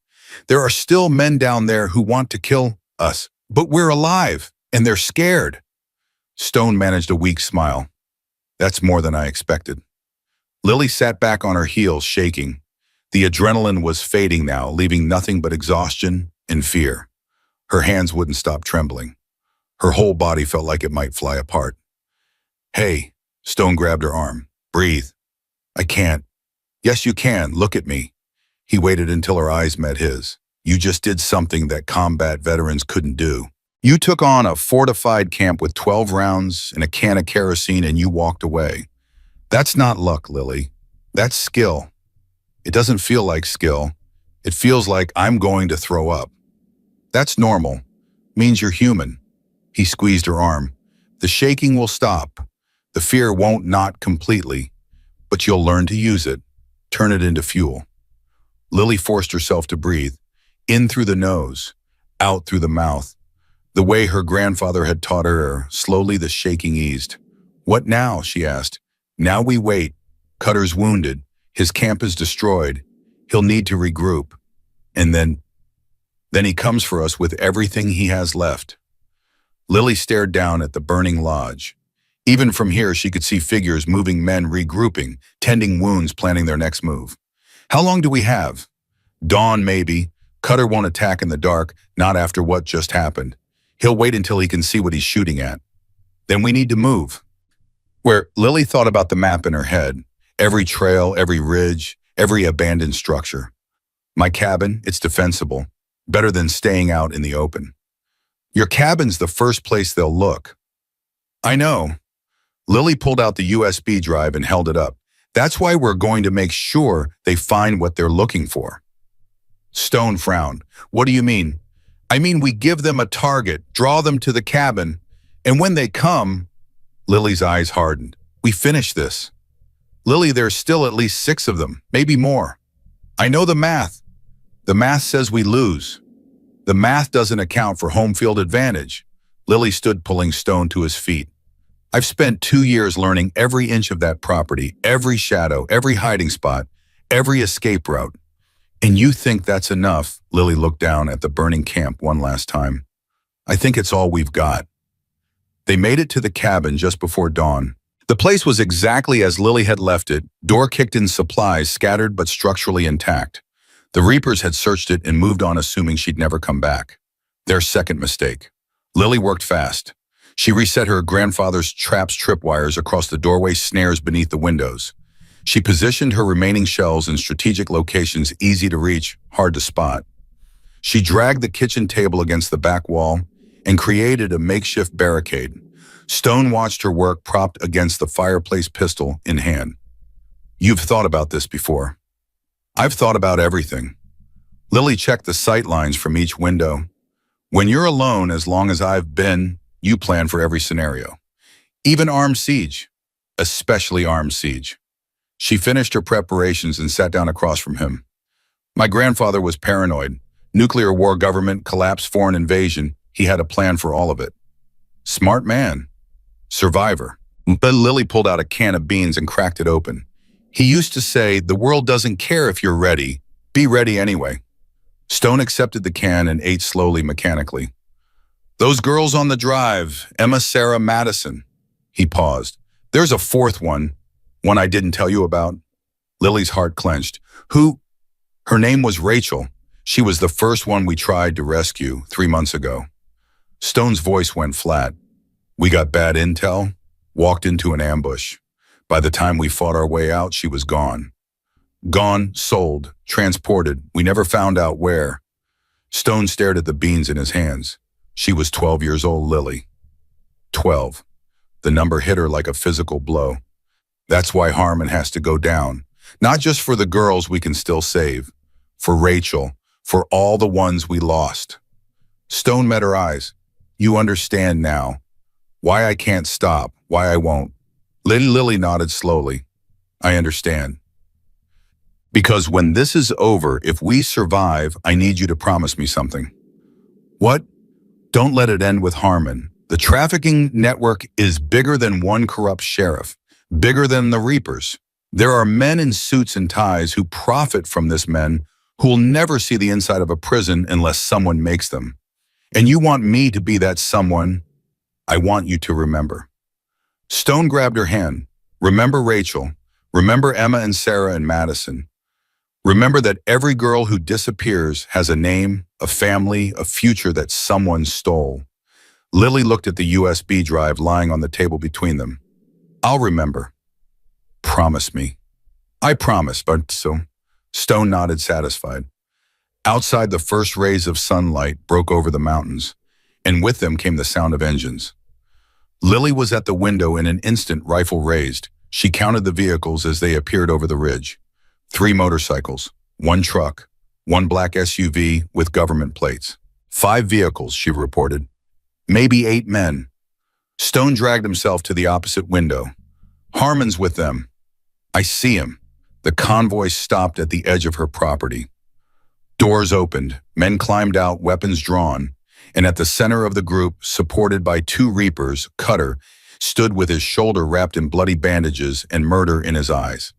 [SPEAKER 1] There are still men down there who want to kill us, but we're alive, and they're scared. Stone managed a weak smile. That's more than I expected. Lily sat back on her heels, shaking. The adrenaline was fading now, leaving nothing but exhaustion and fear. Her hands wouldn't stop trembling. Her whole body felt like it might fly apart. Hey, Stone grabbed her arm. Breathe. I can't. Yes, you can. Look at me. He waited until her eyes met his. You just did something that combat veterans couldn't do. You took on a fortified camp with 12 rounds and a can of kerosene and you walked away. That's not luck, Lily. That's skill. It doesn't feel like skill. It feels like I'm going to throw up. That's normal. Means you're human. He squeezed her arm. The shaking will stop. The fear won't, not completely, but you'll learn to use it. Turn it into fuel. Lily forced herself to breathe, in through the nose, out through the mouth. The way her grandfather had taught her, slowly the shaking eased. What now? She asked. Now we wait. Cutter's wounded. His camp is destroyed. He'll need to regroup. And then he comes for us with everything he has left. Lily stared down at the burning lodge. Even from here, she could see figures moving, men regrouping, tending wounds, planning their next move. How long do we have? Dawn, maybe, Cutter won't attack in the dark, not after what just happened. He'll wait until he can see what he's shooting at. Then we need to move. Where Lily thought about the map in her head, every trail, every ridge, every abandoned structure. My cabin, it's defensible, better than staying out in the open. Your cabin's the first place they'll look. I know. Lily pulled out the USB drive and held it up. That's why we're going to make sure they find what they're looking for. Stone frowned. What do you mean? I mean, we give them a target, draw them to the cabin, and when they come, Lily's eyes hardened. We finish this. Lily, there's still at least 6 of them, maybe more. I know the math. The math says we lose. The math doesn't account for home field advantage. Lily stood pulling Stone to his feet. I've spent 2 years learning every inch of that property, every shadow, every hiding spot, every escape route. And you think that's enough? Lily looked down at the burning camp one last time. I think it's all we've got. They made it to the cabin just before dawn. The place was exactly as Lily had left it, door-kicked-in supplies scattered but structurally intact. The Reapers had searched it and moved on assuming she'd never come back. Their second mistake. Lily worked fast. She reset her grandfather's traps tripwires across the doorway snares beneath the windows. She positioned her remaining shells in strategic locations easy to reach, hard to spot. She dragged the kitchen table against the back wall and created a makeshift barricade. Stone watched her work propped against the fireplace, pistol in hand. You've thought about this before. I've thought about everything. Lily checked the sight lines from each window. When you're alone, as long as I've been, you plan for every scenario. Even armed siege, especially armed siege. She finished her preparations and sat down across from him. My grandfather was paranoid. Nuclear war, government, collapse, foreign invasion. He had a plan for all of it. Smart man. Survivor. But Lily pulled out a can of beans and cracked it open. He used to say, the world doesn't care if you're ready. Be ready anyway. Stone accepted the can and ate slowly, mechanically. Those girls on the drive, Emma, Sarah, Madison. He paused. There's a 4th one I didn't tell you about. Lily's heart clenched. Who? Her name was Rachel. She was the first one we tried to rescue 3 months ago. Stone's voice went flat. We got bad intel, walked into an ambush. By the time we fought our way out, she was gone. Gone, sold, transported. We never found out where. Stone stared at the beans in his hands. She was 12 years old, Lily. 12. The number hit her like a physical blow. That's why Harmon has to go down. Not just for the girls we can still save. For Rachel. For all the ones we lost. Stone met her eyes. You understand now. Why I can't stop. Why I won't. Lily nodded slowly. I understand. Because when this is over, if we survive, I need you to promise me something. What? Don't let it end with Harmon. The trafficking network is bigger than one corrupt sheriff, bigger than the Reapers. There are men in suits and ties who profit from this men who will never see the inside of a prison unless someone makes them. And you want me to be that someone? I want you to remember. Stone grabbed her hand. Remember Rachel. Remember Emma and Sarah and Madison. Remember that every girl who disappears has a name, a family, a future that someone stole. Lily looked at the USB drive lying on the table between them. I'll remember. Promise me. I promise, but so. Stone nodded, satisfied. Outside, the first rays of sunlight broke over the mountains, and with them came the sound of engines. Lily was at the window in an instant, rifle raised. She counted the vehicles as they appeared over the ridge. 3 motorcycles, 1 truck, 1 black SUV with government plates. 5 vehicles, she reported. Maybe 8 men. Stone dragged himself to the opposite window. Harmon's with them. I see him. The convoy stopped at the edge of her property. Doors opened, men climbed out, weapons drawn, and at the center of the group, supported by 2 Reapers, Cutter, stood with his shoulder wrapped in bloody bandages and murder in his eyes.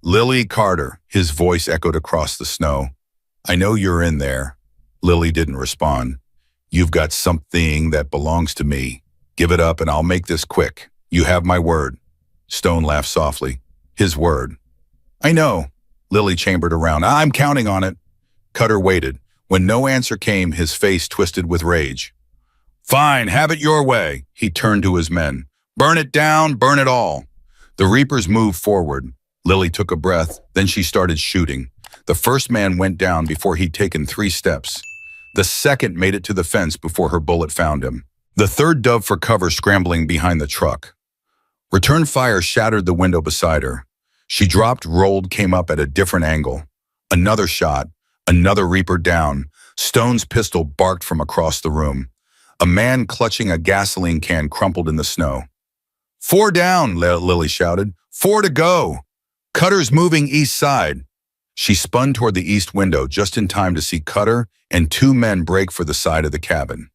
[SPEAKER 1] Lily Carter, his voice echoed across the snow. I know you're in there. Lily didn't respond. You've got something that belongs to me. Give it up and I'll make this quick. You have my word. Stone laughed softly. His word. I know. Lily chambered around. I'm counting on it. Cutter waited. When no answer came, his face twisted with rage. Fine, have it your way, he turned to his men. Burn it down, burn it all. The Reapers moved forward. Lily took a breath, then she started shooting. The first man went down before he'd taken 3 steps. The second made it to the fence before her bullet found him. The third dove for cover, scrambling behind the truck. Return fire shattered the window beside her. She dropped, rolled, came up at a different angle. Another shot, another Reaper down. Stone's pistol barked from across the room. A man clutching a gasoline can crumpled in the snow. 4 down, Lily shouted. 4 to go. Cutter's moving east side. She spun toward the east window just in time to see Cutter and 2 men break for the side of the cabin.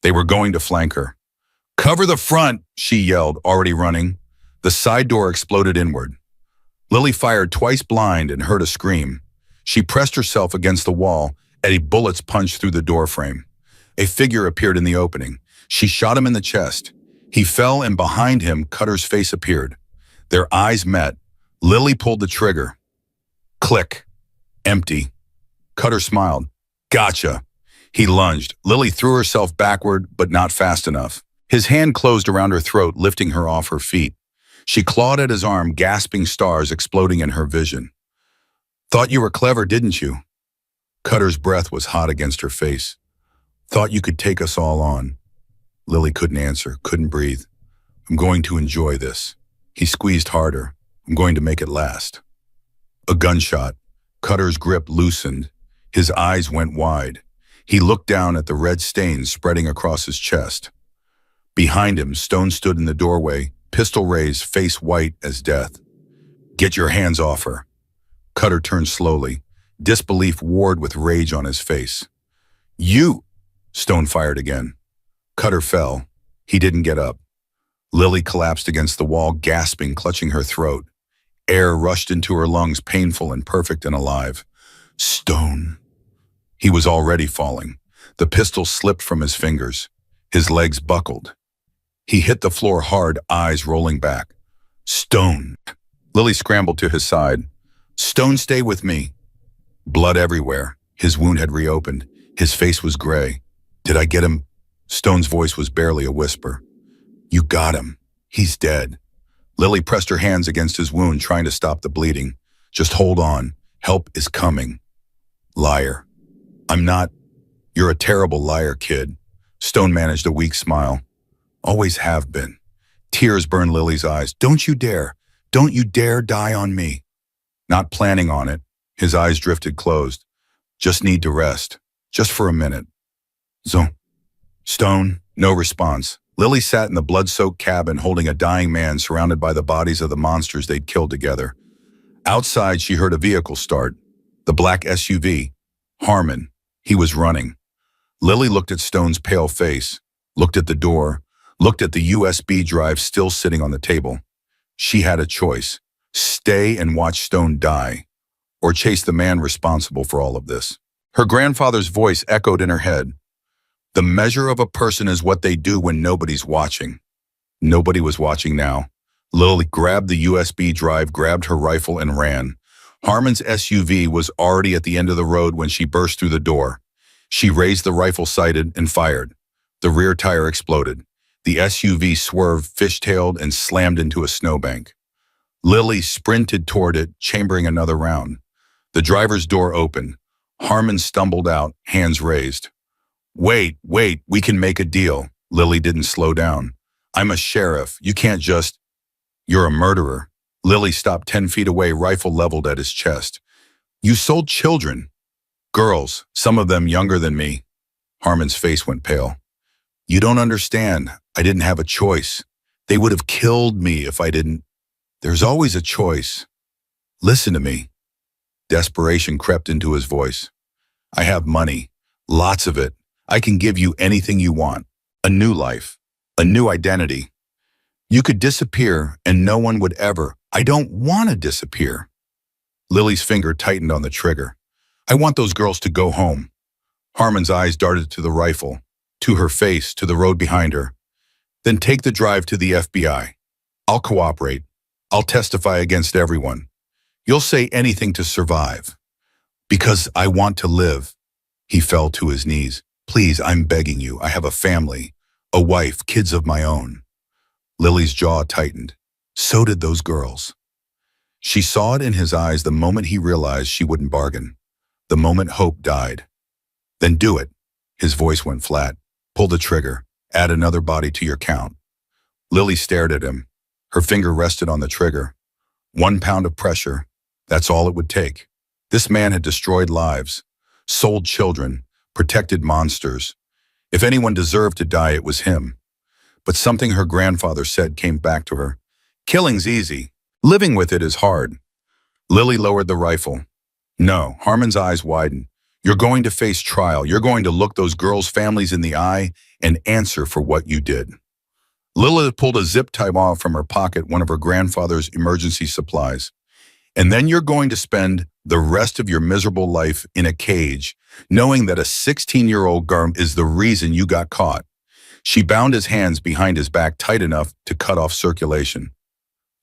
[SPEAKER 1] They were going to flank her. Cover the front, she yelled, already running. The side door exploded inward. Lily fired twice blind and heard a scream. She pressed herself against the wall as bullets punched through the doorframe. A figure appeared in the opening. She shot him in the chest. He fell, and behind him, Cutter's face appeared. Their eyes met. Lily pulled the trigger. Click. Empty. Cutter smiled. Gotcha. He lunged. Lily threw herself backward, but not fast enough. His hand closed around her throat, lifting her off her feet. She clawed at his arm, gasping, stars exploding in her vision. Thought you were clever, didn't you? Cutter's breath was hot against her face. Thought you could take us all on. Lily couldn't answer, couldn't breathe. I'm going to enjoy this. He squeezed harder. I'm going to make it last. A gunshot. Cutter's grip loosened. His eyes went wide. He looked down at the red stains spreading across his chest. Behind him, Stone stood in the doorway, pistol raised, face white as death. Get your hands off her. Cutter turned slowly. Disbelief warred with rage on his face. You! Stone fired again. Cutter fell. He didn't get up. Lily collapsed against the wall, gasping, clutching her throat. Air rushed into her lungs, painful and perfect and alive. Stone. He was already falling. The pistol slipped from his fingers. His legs buckled. He hit the floor hard, eyes rolling back. Stone. Lily scrambled to his side. Stone, stay with me. Blood everywhere. His wound had reopened. His face was gray. Did I get him? Stone's voice was barely a whisper. You got him. He's dead. Lily pressed her hands against his wound, trying to stop the bleeding. Just hold on. Help is coming. Liar. I'm not. You're a terrible liar, kid. Stone managed a weak smile. Always have been. Tears burned Lily's eyes. Don't you dare. Don't you dare die on me. Not planning on it. His eyes drifted closed. Just need to rest. Just for a minute. Stone, no response. Lily sat in the blood-soaked cabin holding a dying man surrounded by the bodies of the monsters they'd killed together. Outside, she heard a vehicle start. The black SUV. Harmon. He was running. Lily looked at Stone's pale face, looked at the door, looked at the USB drive still sitting on the table. She had a choice. Stay and watch Stone die, or chase the man responsible for all of this. Her grandfather's voice echoed in her head. The measure of a person is what they do when nobody's watching. Nobody was watching now. Lily grabbed the USB drive, grabbed her rifle, and ran. Harmon's SUV was already at the end of the road when she burst through the door. She raised the rifle, sighted, and fired. The rear tire exploded. The SUV swerved, fishtailed, and slammed into a snowbank. Lily sprinted toward it, chambering another round. The driver's door opened. Harmon stumbled out, hands raised. Wait, we can make a deal. Lily didn't slow down. I'm a sheriff. You can't just... You're a murderer. Lily stopped 10 feet away, rifle leveled at his chest. You sold children. Girls, some of them younger than me. Harmon's face went pale. You don't understand. I didn't have a choice. They would have killed me if I didn't. There's always a choice. Listen to me. Desperation crept into his voice. I have money. Lots of it. I can give you anything you want. A new life. A new identity. You could disappear and no one would ever. I don't want to disappear. Lily's finger tightened on the trigger. I want those girls to go home. Harmon's eyes darted to the rifle, to her face, to the road behind her. Then take the drive to the FBI. I'll cooperate. I'll testify against everyone. You'll say anything to survive. Because I want to live. He fell to his knees. Please, I'm begging you. I have a family, a wife, kids of my own. Lily's jaw tightened. So did those girls. She saw it in his eyes the moment he realized she wouldn't bargain. The moment hope died. Then do it. His voice went flat. Pull the trigger. Add another body to your count. Lily stared at him. Her finger rested on the trigger. 1 pound of pressure. That's all it would take. This man had destroyed lives, sold children, protected monsters. If anyone deserved to die, it was him. But something her grandfather said came back to her. Killing's easy. Living with it is hard. Lily lowered the rifle. No, Harmon's eyes widened. You're going to face trial. You're going to look those girls' families in the eye and answer for what you did. Lily pulled a zip tie off from her pocket, one of her grandfather's emergency supplies. And then you're going to spend the rest of your miserable life in a cage, knowing that a 16-year-old girl is the reason you got caught. She bound his hands behind his back tight enough to cut off circulation.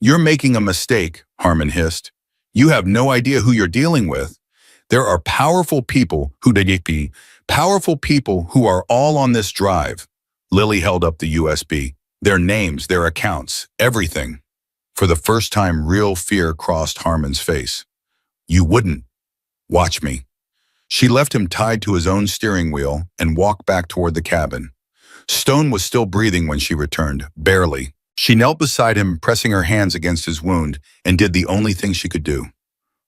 [SPEAKER 1] You're making a mistake, Harmon hissed. You have no idea who you're dealing with. There are powerful people who are all on this drive. Lily held up the USB. Their names, their accounts, everything. For the first time, real fear crossed Harmon's face. You wouldn't. Watch me. She left him tied to his own steering wheel and walked back toward the cabin. Stone was still breathing when she returned, barely. She knelt beside him, pressing her hands against his wound, and did the only thing she could do.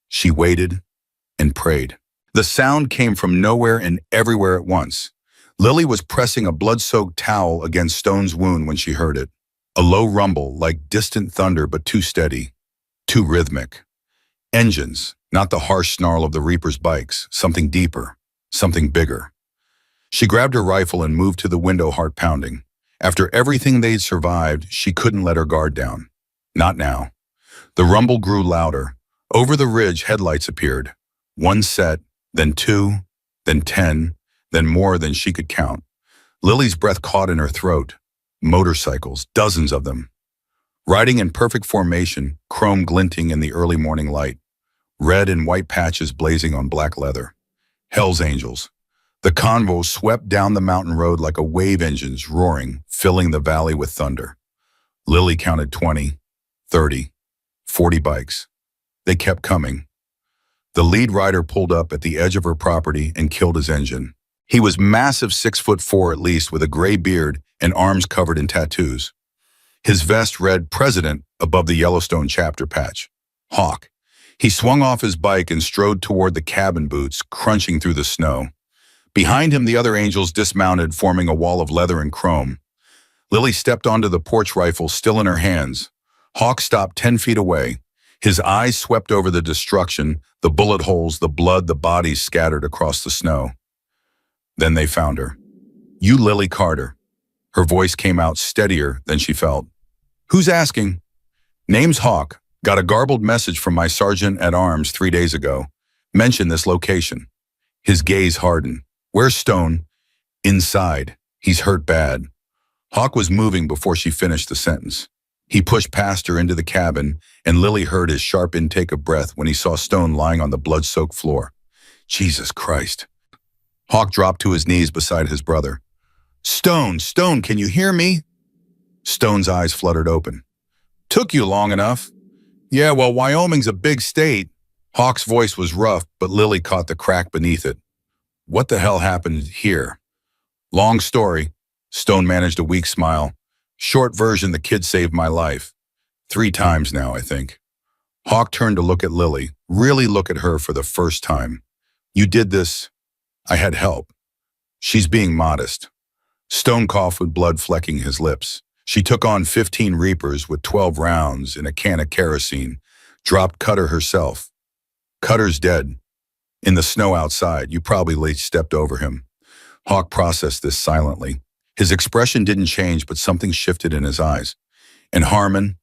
[SPEAKER 1] She waited and prayed. The sound came from nowhere and everywhere at once. Lily was pressing a blood-soaked towel against Stone's wound when she heard it. A low rumble, like distant thunder, but too steady, too rhythmic. Engines, not the harsh snarl of the Reaper's bikes, something deeper, something bigger. She grabbed her rifle and moved to the window, heart pounding. After everything they'd survived, she couldn't let her guard down. Not now. The rumble grew louder. Over the ridge, headlights appeared. 1 set, then 2, then 10, then more than she could count. Lily's breath caught in her throat. Motorcycles, dozens of them. Riding in perfect formation, chrome glinting in the early morning light. Red and white patches blazing on black leather. Hell's Angels. The convoy swept down the mountain road like a wave engines roaring, filling the valley with thunder. Lily counted 20, 30, 40 bikes. They kept coming. The lead rider pulled up at the edge of her property and killed his engine. He was massive, 6'4" at least, with a gray beard and arms covered in tattoos. His vest read President above the Yellowstone chapter patch. Hawk. He swung off his bike and strode toward the cabin boots, crunching through the snow. Behind him, the other angels dismounted, forming a wall of leather and chrome. Lily stepped onto the porch rifle, still in her hands. Hawk stopped 10 feet away. His eyes swept over the destruction, the bullet holes, the blood, the bodies scattered across the snow. Then they found her. You, Lily Carter. Her voice came out steadier than she felt. Who's asking? Name's Hawk. Got a garbled message from my sergeant-at-arms 3 days ago. Mention this location. His gaze hardened. Where's Stone? Inside. He's hurt bad. Hawk was moving before she finished the sentence. He pushed past her into the cabin, and Lily heard his sharp intake of breath when he saw Stone lying on the blood-soaked floor. Jesus Christ. Hawk dropped to his knees beside his brother. Stone, can you hear me? Stone's eyes fluttered open. Took you long enough. Yeah, well, Wyoming's a big state. Hawk's voice was rough, but Lily caught the crack beneath it. What the hell happened here? Long story. Stone managed a weak smile. Short version, the kid saved my life. 3 times now, I think. Hawk turned to look at Lily, really look at her for the first time. You did this. I had help. She's being modest. Stone coughed with blood flecking his lips. She took on 15 Reapers with 12 rounds in a can of kerosene, dropped Cutter herself. Cutter's dead. In the snow outside, you probably stepped over him. Hawk processed this silently. His expression didn't change, but something shifted in his eyes. And Harmon,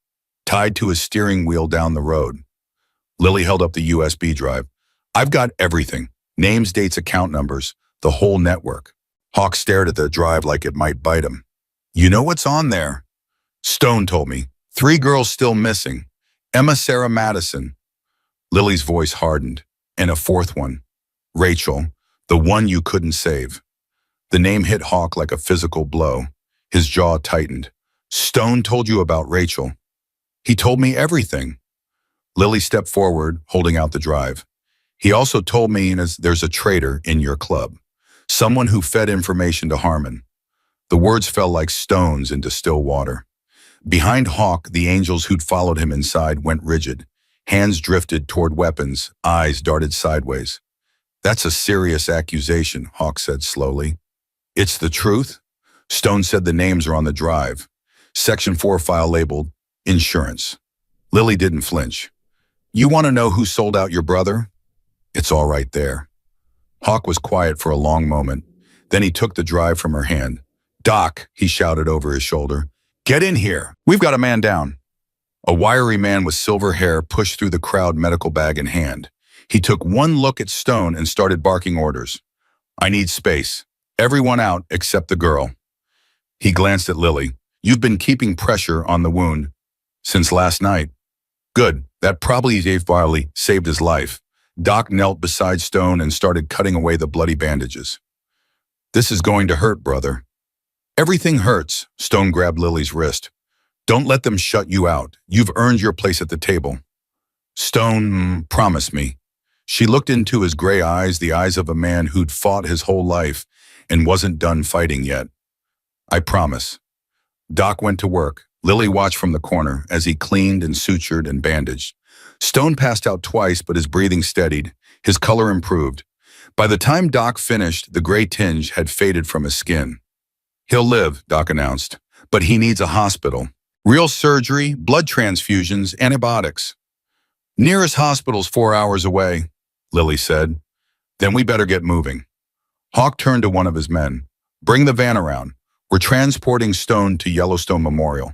[SPEAKER 1] tied to his steering wheel down the road. Lily held up the USB drive. I've got everything. Names, dates, account numbers, the whole network. Hawk stared at the drive like it might bite him. You know what's on there? Stone told me. 3 girls still missing. Emma Sarah Madison. Lily's voice hardened. And a 4th one. Rachel, the one you couldn't save. The name hit Hawk like a physical blow. His jaw tightened. Stone told you about Rachel. He told me everything. Lily stepped forward, holding out the drive. He also told me there's a traitor in your club. Someone who fed information to Harmon. The words fell like stones into still water. Behind Hawk, the angels who'd followed him inside went rigid. Hands drifted toward weapons, eyes darted sideways. That's a serious accusation, Hawk said slowly. It's the truth? Stone said the names are on the drive. Section 4 file labeled Insurance. Lily didn't flinch. You want to know who sold out your brother? It's all right there. Hawk was quiet for a long moment. Then he took the drive from her hand. Doc, he shouted over his shoulder. Get in here. We've got a man down. A wiry man with silver hair pushed through the crowd, medical bag in hand. He took one look at Stone and started barking orders. I need space. Everyone out except the girl. He glanced at Lily. You've been keeping pressure on the wound since last night. Good. That probably saved his life. Doc knelt beside Stone and started cutting away the bloody bandages. This is going to hurt, brother. Everything hurts. Stone grabbed Lily's wrist. Don't let them shut you out. You've earned your place at the table. Stone, promise me. She looked into his gray eyes, the eyes of a man who'd fought his whole life and wasn't done fighting yet. I promise. Doc went to work. Lily watched from the corner as he cleaned and sutured and bandaged. Stone passed out twice, but his breathing steadied. His color improved. By the time Doc finished, the gray tinge had faded from his skin. He'll live, Doc announced, but he needs a hospital. Real surgery, blood transfusions, antibiotics. Nearest hospital's 4 hours away, Lily said. Then we better get moving. Hawk turned to one of his men. Bring the van around. We're transporting Stone to Yellowstone Memorial.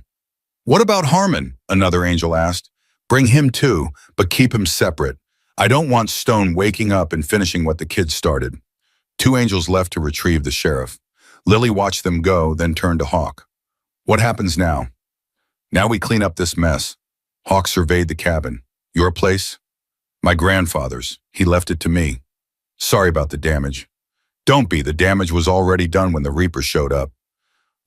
[SPEAKER 1] What about Harmon? Another angel asked. Bring him too, but keep him separate. I don't want Stone waking up and finishing what the kids started. 2 angels left to retrieve the sheriff. Lily watched them go, then turned to Hawk. What happens now? Now we clean up this mess. Hawk surveyed the cabin. Your place? My grandfather's. He left it to me. Sorry about the damage. Don't be. The damage was already done when the Reaper showed up.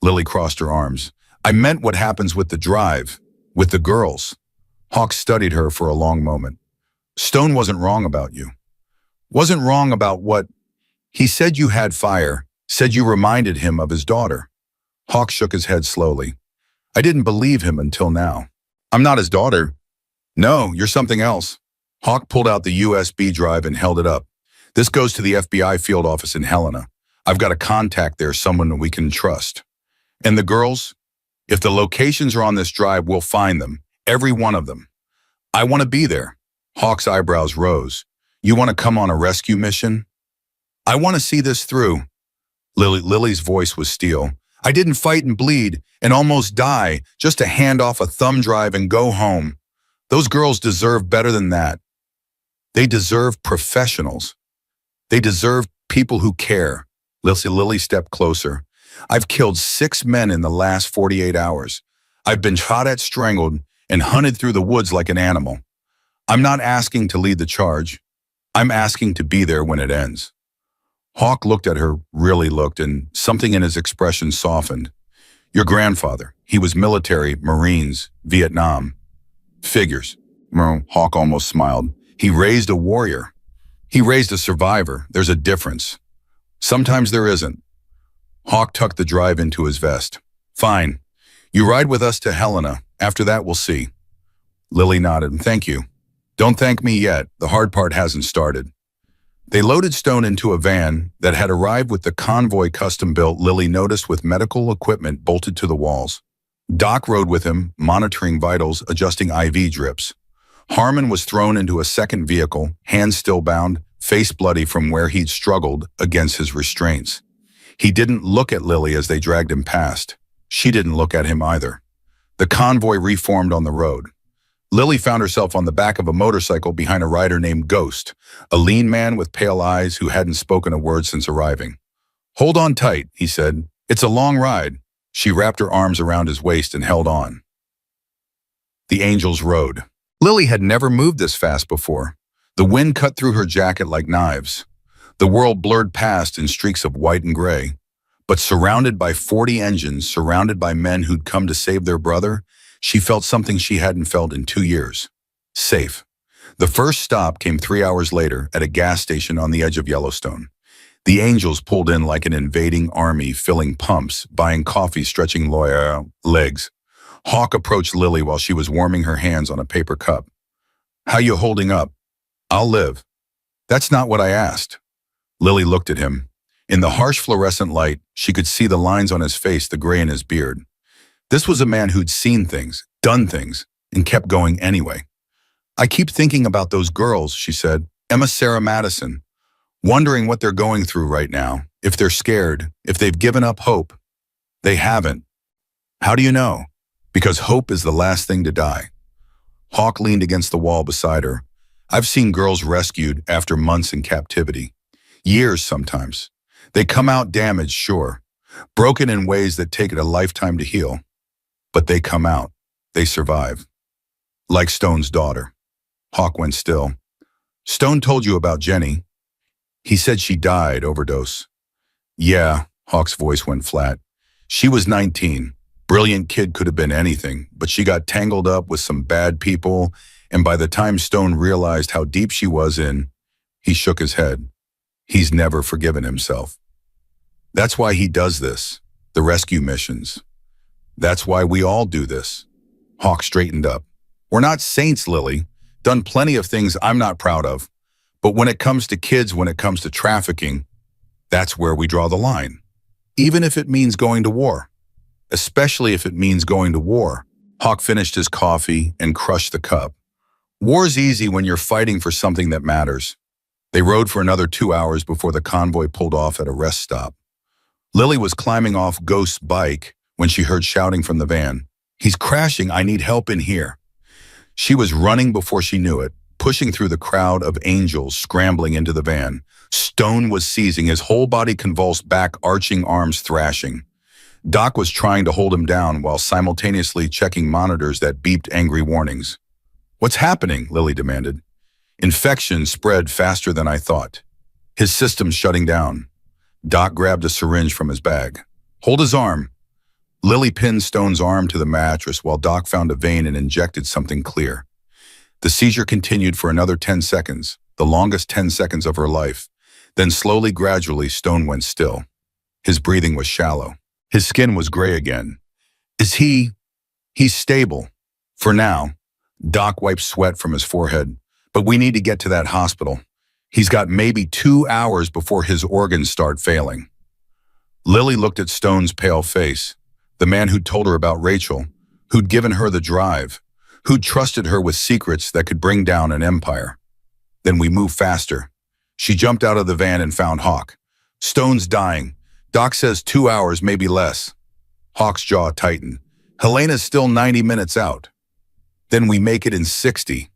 [SPEAKER 1] Lily crossed her arms. I meant what happens with the drive, with the girls. Hawk studied her for a long moment. Stone wasn't wrong about you. Wasn't wrong about what? He said you had fire, said you reminded him of his daughter. Hawk shook his head slowly. I didn't believe him until now. I'm not his daughter. No, you're something else. Hawk pulled out the USB drive and held it up. This goes to the FBI field office in Helena. I've got a contact there, someone we can trust. And the girls? If the locations are on this drive, we'll find them. Every one of them. I want to be there. Hawk's eyebrows rose. You want to come on a rescue mission? I want to see this through. Lily's voice was steel. I didn't fight and bleed and almost die just to hand off a thumb drive and go home. Those girls deserve better than that. They deserve professionals. They deserve people who care. Lily stepped closer. I've killed 6 men in the last 48 hours. I've been shot at, strangled, and hunted through the woods like an animal. I'm not asking to lead the charge. I'm asking to be there when it ends. Hawk looked at her, really looked, and something in his expression softened. Your grandfather, he was military, Marines, Vietnam. Figures. Hawk almost smiled. He raised a warrior. He raised a survivor. There's a difference. Sometimes there isn't. Hawk tucked the drive into his vest. Fine. You ride with us to Helena. After that, we'll see. Lily nodded. Thank you. Don't thank me yet. The hard part hasn't started. They loaded Stone into a van that had arrived with the convoy custom-built Lily noticed with medical equipment bolted to the walls. Doc rode with him, monitoring vitals, adjusting IV drips. Harmon was thrown into a second vehicle, hands still bound, face bloody from where he'd struggled against his restraints. He didn't look at Lily as they dragged him past. She didn't look at him either. The convoy reformed on the road. Lily found herself on the back of a motorcycle behind a rider named Ghost, a lean man with pale eyes who hadn't spoken a word since arriving. Hold on tight, he said. It's a long ride. She wrapped her arms around his waist and held on. The angels rode. Lily had never moved this fast before. The wind cut through her jacket like knives. The world blurred past in streaks of white and gray. But surrounded by 40 engines, surrounded by men who'd come to save their brother, she felt something she hadn't felt in 2 years. Safe. The first stop came 3 hours later at a gas station on the edge of Yellowstone. The Angels pulled in like an invading army, filling pumps, buying coffee, stretching loyal legs. Hawk approached Lily while she was warming her hands on a paper cup. "How you holding up?" "I'll live." "That's not what I asked." Lily looked at him. In the harsh fluorescent light, she could see the lines on his face, the gray in his beard. This was a man who'd seen things, done things, and kept going anyway. "I keep thinking about those girls," she said. "Emma, Sarah, Madison. Wondering what they're going through right now, if they're scared, if they've given up hope." "They haven't." "How do you know?" "Because hope is the last thing to die." Hawk leaned against the wall beside her. "I've seen girls rescued after months in captivity. Years sometimes. They come out damaged, sure. Broken in ways that take it a lifetime to heal. But they come out. They survive. Like Stone's daughter." Hawk went still. "Stone told you about Jenny." "He said she died, overdose." "Yeah," Hawk's voice went flat. "She was 19. Brilliant kid, could have been anything, but she got tangled up with some bad people, and by the time Stone realized how deep she was in, he shook his head. He's never forgiven himself. That's why he does this, the rescue missions. That's why we all do this." Hawk straightened up. "We're not saints, Lily. Done plenty of things I'm not proud of. But when it comes to kids, when it comes to trafficking, that's where we draw the line. Even if it means going to war. Especially if it means going to war." Hawk finished his coffee and crushed the cup. "War's easy when you're fighting for something that matters." They rode for another 2 hours before the convoy pulled off at a rest stop. Lily was climbing off Ghost's bike when she heard shouting from the van. "He's crashing, I need help in here." She was running before she knew it, pushing through the crowd of angels scrambling into the van. Stone was seizing, his whole body convulsed, back arching, arms thrashing. Doc was trying to hold him down while simultaneously checking monitors that beeped angry warnings. "What's happening?" Lily demanded. "Infection spread faster than I thought. His system's shutting down." Doc grabbed a syringe from his bag. "Hold his arm." Lily pinned Stone's arm to the mattress while Doc found a vein and injected something clear. The seizure continued for another 10 seconds, the longest 10 seconds of her life. Then slowly, gradually, Stone went still. His breathing was shallow. His skin was gray again. "Is he... He's stable. For now." Doc wiped sweat from his forehead. "But we need to get to that hospital. He's got maybe 2 hours before his organs start failing." Lily looked at Stone's pale face, the man who'd told her about Rachel, who'd given her the drive, who'd trusted her with secrets that could bring down an empire. "Then we move faster." She jumped out of the van and found Hawk. "Stone's dying. Doc says 2 hours, maybe less." Hawk's jaw tightened. "Helena's still 90 minutes out." "Then we make it in 60.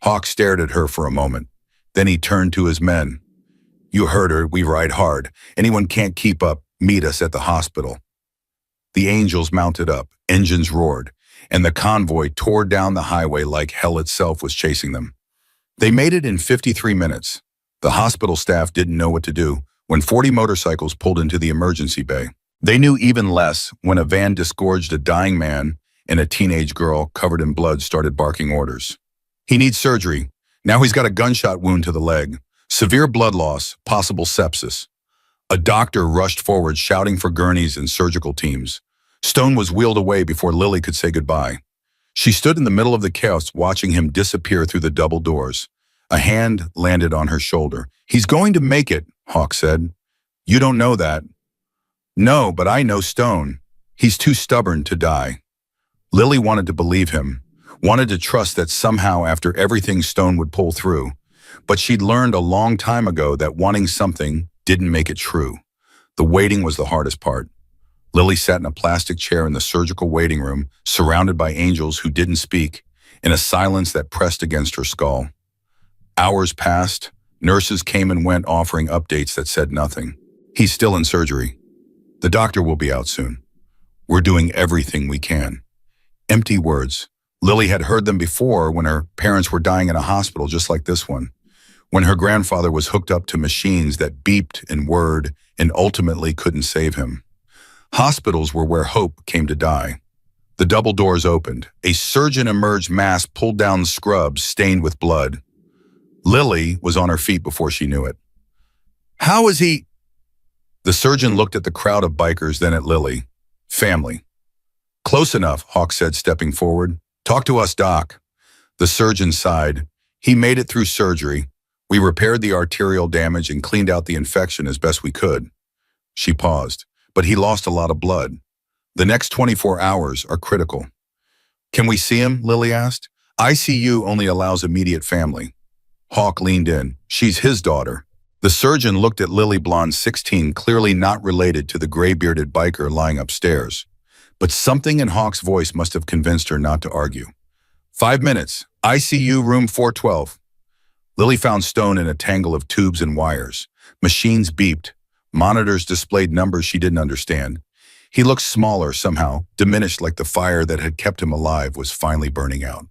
[SPEAKER 1] Hawk stared at her for a moment. Then he turned to his men. "You heard her, we ride hard. Anyone can't keep up, meet us at the hospital." The Angels mounted up, engines roared, and the convoy tore down the highway like hell itself was chasing them. They made it in 53 minutes. The hospital staff didn't know what to do when 40 motorcycles pulled into the emergency bay. They knew even less when a van disgorged a dying man and a teenage girl covered in blood started barking orders. "He needs surgery. Now he's got a gunshot wound to the leg. Severe blood loss, possible sepsis." A doctor rushed forward shouting for gurneys and surgical teams. Stone was wheeled away before Lily could say goodbye. She stood in the middle of the chaos watching him disappear through the double doors. A hand landed on her shoulder. "He's going to make it," Hawk said. "You don't know that." "No, but I know Stone. He's too stubborn to die." Lily wanted to believe him, wanted to trust that somehow after everything Stone would pull through. But she'd learned a long time ago that wanting something didn't make it true. The waiting was the hardest part. Lily sat in a plastic chair in the surgical waiting room, surrounded by angels who didn't speak, in a silence that pressed against her skull. Hours passed. Nurses came and went offering updates that said nothing. "He's still in surgery. The doctor will be out soon. We're doing everything we can." Empty words. Lily had heard them before when her parents were dying in a hospital just like this one. when her grandfather was hooked up to machines that beeped and whirred and ultimately couldn't save him. Hospitals were where hope came to die. The double doors opened. A surgeon emerged, mask pulled down, scrubs stained with blood. Lily was on her feet before she knew it. How is he? The surgeon looked at the crowd of bikers, then at Lily. Family. Close enough, Hawk said, stepping forward. Talk to us, Doc. The surgeon sighed. He made it through surgery. We repaired the arterial damage and cleaned out the infection as best we could. She paused. But he lost a lot of blood. The next 24 hours are critical. Can we see him? Lily asked. ICU only allows immediate family. Hawk leaned in. She's his daughter. The surgeon looked at Lily, blonde 16, clearly not related to the gray-bearded biker lying upstairs. But something in Hawk's voice must have convinced her not to argue. 5 minutes. ICU room 412. Lily found Stone in a tangle of tubes and wires. Machines beeped. Monitors displayed numbers she didn't understand. He looked smaller somehow, diminished, like the fire that had kept him alive was finally burning out.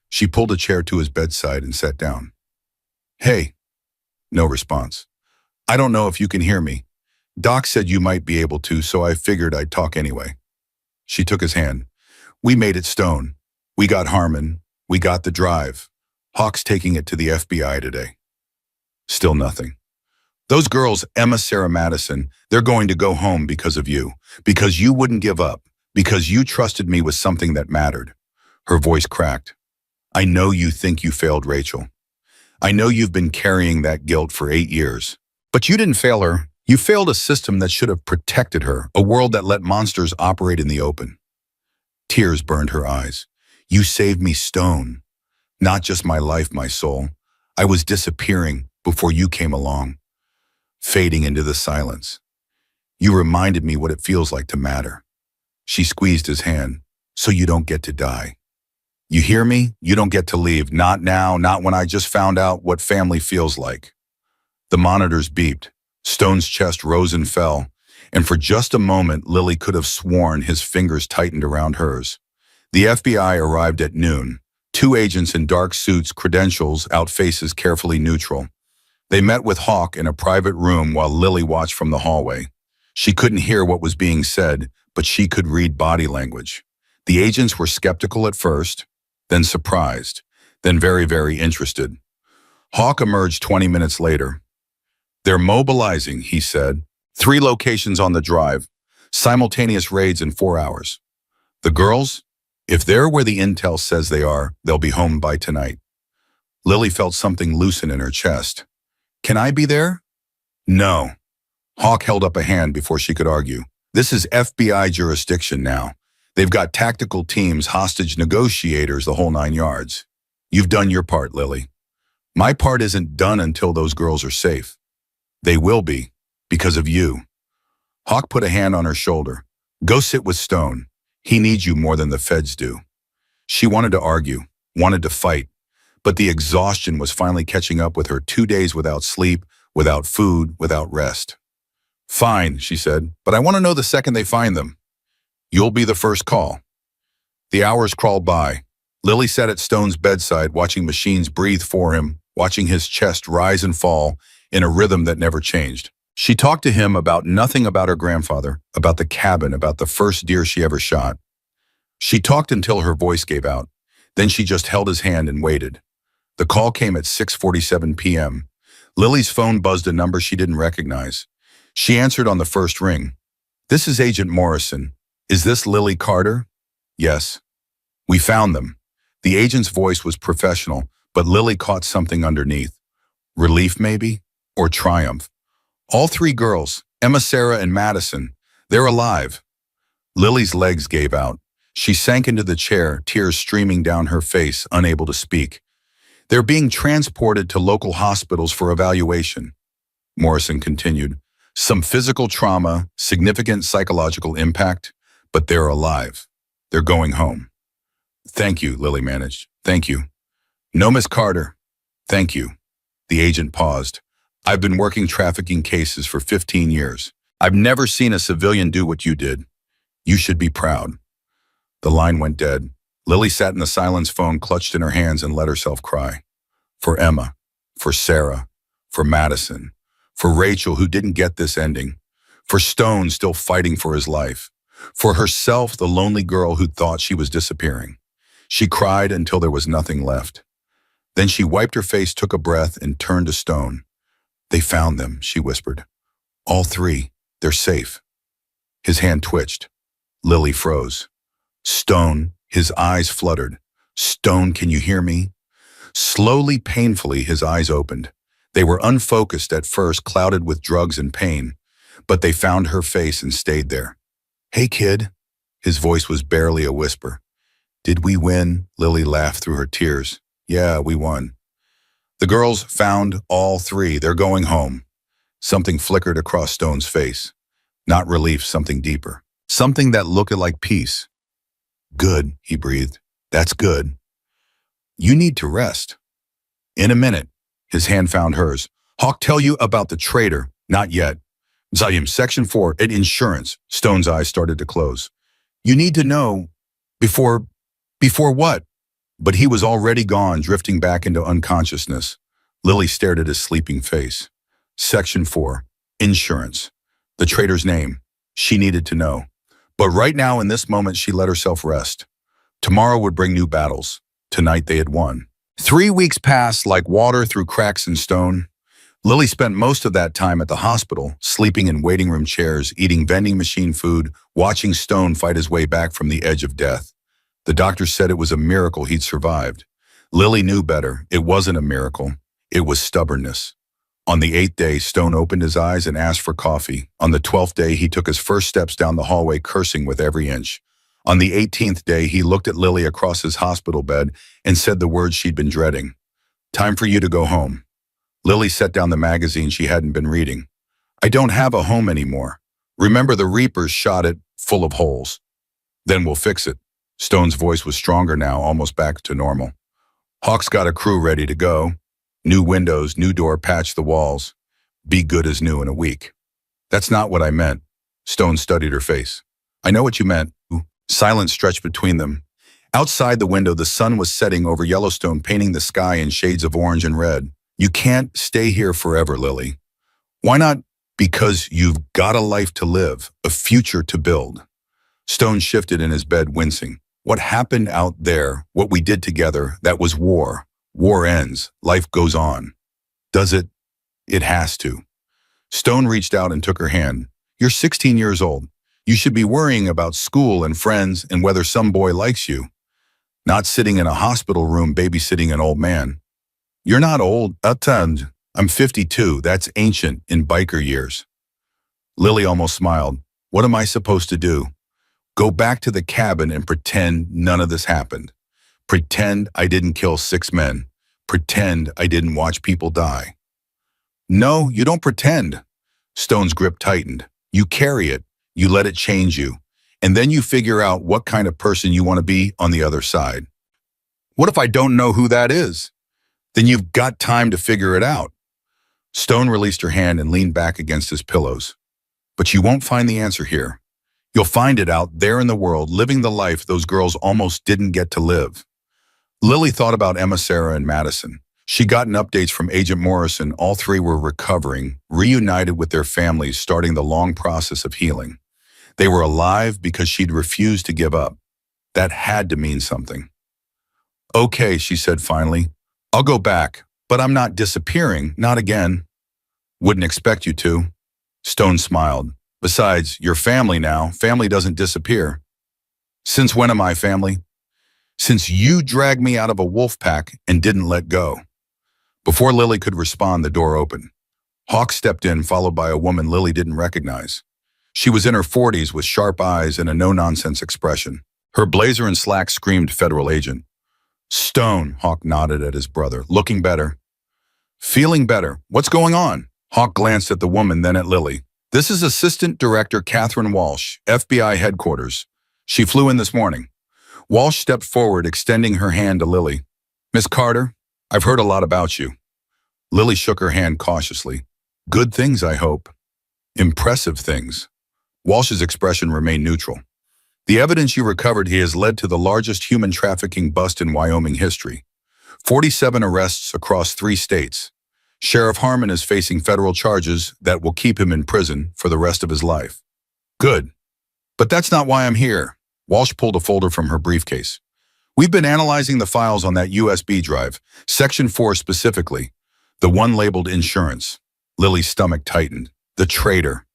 [SPEAKER 1] She pulled a chair to his bedside and sat down. Hey. No response. I don't know if you can hear me. Doc said you might be able to, so I figured I'd talk anyway. She took his hand. We made it, Stone. We got Harmon. We got the drive. Hawk's taking it to the FBI today. Still nothing. Those girls, Emma, Sarah, Madison, they're going to go home because of you. Because you wouldn't give up. Because you trusted me with something that mattered. Her voice cracked. I know you think you failed Rachel. I know you've been carrying that guilt for 8 years. But you didn't fail her. You failed a system that should have protected her, a world that let monsters operate in the open. Tears burned her eyes. You saved me, Stone. Not just my life, my soul. I was disappearing before you came along. Fading into the silence. You reminded me what it feels like to matter. She squeezed his hand. So you don't get to die. You hear me? You don't get to leave. Not now, not when I just found out what family feels like. The monitors beeped. Stone's chest rose and fell, and for just a moment, Lily could have sworn his fingers tightened around hers. The FBI arrived at noon. 2 agents in dark suits, credentials, out faces carefully neutral. They met with Hawk in a private room while Lily watched from the hallway. She couldn't hear what was being said, but she could read body language. The agents were skeptical at first, then surprised, then very, very interested. Hawk emerged 20 minutes later. They're mobilizing, he said. 3 locations on the drive. Simultaneous raids in 4 hours. The girls? If they're where the intel says they are, they'll be home by tonight. Lily felt something loosen in her chest. Can I be there? No. Hawk held up a hand before she could argue. This is FBI jurisdiction now. They've got tactical teams, hostage negotiators, the whole 9 yards. You've done your part, Lily. My part isn't done until those girls are safe. They will be, because of you. Hawk put a hand on her shoulder. Go sit with Stone. He needs you more than the feds do. She wanted to argue, wanted to fight, but the exhaustion was finally catching up with her. 2 days without sleep, without food, without rest. Fine, she said, but I want to know the second they find them. You'll be the first call. The hours crawled by. Lily sat at Stone's bedside, watching machines breathe for him, watching his chest rise and fall in a rhythm that never changed. She talked to him about nothing about her grandfather, about the cabin, about the first deer she ever shot. She talked until her voice gave out. Then she just held his hand and waited. The call came at 6:47 p.m. Lily's phone buzzed a number she didn't recognize. She answered on the first ring. This is Agent Morrison. Is this Lily Carter? Yes. We found them. The agent's voice was professional, but Lily caught something underneath. Relief, maybe? Or triumph? All 3 girls, Emma, Sarah, and Madison, they're alive. Lily's legs gave out. She sank into the chair, tears streaming down her face, unable to speak. They're being transported to local hospitals for evaluation. Morrison continued. Some physical trauma, significant psychological impact, but they're alive. They're going home. Thank you, Lily managed. Thank you. No, Miss Carter. Thank you. The agent paused. I've been working trafficking cases for 15 years. I've never seen a civilian do what you did. You should be proud. The line went dead. Lily sat in the silence, phone clutched in her hands, and let herself cry. For Emma. For Sarah, for Madison, for Rachel who didn't get this ending, for Stone still fighting for his life, for herself, the lonely girl who thought she was disappearing. She cried until there was nothing left. Then she wiped her face, took a breath, and turned to Stone. "They found them," she whispered. "All three. They're safe." His hand twitched. Lily froze. "Stone," his eyes fluttered. "Stone, can you hear me?" Slowly, painfully, his eyes opened. They were unfocused at first, clouded with drugs and pain, but they found her face and stayed there. "Hey, kid." His voice was barely a whisper. "Did we win?" Lily laughed through her tears. "Yeah, we won." The girls found all three. They're going home. Something flickered across Stone's face. Not relief, something deeper. Something that looked like peace. "Good," he breathed. "That's good. You need to rest." "In a minute." His hand found hers. "Hawk tell you about the traitor?" "Not yet." "Zayim, Section 4, at insurance." Stone's eyes started to close. "You need to know before what?" But he was already gone, drifting back into unconsciousness. Lily stared at his sleeping face. Section 4, insurance. The traitor's name. She needed to know. But right now, in this moment, she let herself rest. Tomorrow would bring new battles. Tonight they had won. 3 weeks passed like water through cracks in stone. Lily spent most of that time at the hospital, sleeping in waiting room chairs, eating vending machine food, watching Stone fight his way back from the edge of death. The doctor said it was a miracle he'd survived. Lily knew better. It wasn't a miracle. It was stubbornness. On the 8th day, Stone opened his eyes and asked for coffee. On the 12th day, he took his first steps down the hallway, cursing with every inch. On the 18th day, he looked at Lily across his hospital bed and said the words she'd been dreading. "Time for you to go home." Lily set down the magazine she hadn't been reading. "I don't have a home anymore. Remember, the Reapers shot it full of holes. Then we'll fix it." Stone's voice was stronger now, almost back to normal. "Hawk's got a crew ready to go. New windows, new door, patch the walls. Be good as new in a week." "That's not what I meant." Stone studied her face. "I know what you meant." Silence stretched between them. Outside the window, the sun was setting over Yellowstone, painting the sky in shades of orange and red. "You can't stay here forever, Lily." "Why not?" "Because you've got a life to live, a future to build." Stone shifted in his bed, wincing. "What happened out there, what we did together, that was war. War ends. Life goes on." "Does it?" "It has to." Stone reached out and took her hand. "You're 16 years old. You should be worrying about school and friends and whether some boy likes you. Not sitting in a hospital room babysitting an old man." "You're not old. I'm 52. That's ancient in biker years." Lily almost smiled. "What am I supposed to do? Go back to the cabin and pretend none of this happened? Pretend I didn't kill 6 men? Pretend I didn't watch people die?" "No, you don't pretend." Stone's grip tightened. "You carry it. You let it change you. And then you figure out what kind of person you want to be on the other side." "What if I don't know who that is?" "Then you've got time to figure it out." Stone released her hand and leaned back against his pillows. "But you won't find the answer here. You'll find it out there in the world, living the life those girls almost didn't get to live." Lily thought about Emma, Sarah, and Madison. She'd gotten updates from Agent Morrison. All three were recovering, reunited with their families, starting the long process of healing. They were alive because she'd refused to give up. That had to mean something. "Okay," she said finally. "I'll go back, but I'm not disappearing, not again." "Wouldn't expect you to." Stone smiled. "Besides, you're family now. Family doesn't disappear." "Since when am I family?" "Since you dragged me out of a wolf pack and didn't let go." Before Lily could respond, the door opened. Hawk stepped in, followed by a woman Lily didn't recognize. She was in her 40s with sharp eyes and a no-nonsense expression. Her blazer and slacks screamed federal agent. "Stone," Hawk nodded at his brother. "Looking better." "Feeling better. What's going on?" Hawk glanced at the woman, then at Lily. "This is Assistant Director Catherine Walsh, FBI headquarters. She flew in this morning." Walsh stepped forward, extending her hand to Lily. "Miss Carter, I've heard a lot about you." Lily shook her hand cautiously. "Good things, I hope." "Impressive things." Walsh's expression remained neutral. "The evidence you recovered here has led to the largest human trafficking bust in Wyoming history. 47 arrests across 3 states. Sheriff Harmon is facing federal charges that will keep him in prison for the rest of his life. Good. But that's not why I'm here. Walsh pulled a folder from her briefcase. We've been analyzing the files on that USB drive, Section 4 specifically, the one labeled insurance. Lily's stomach tightened. The traitor.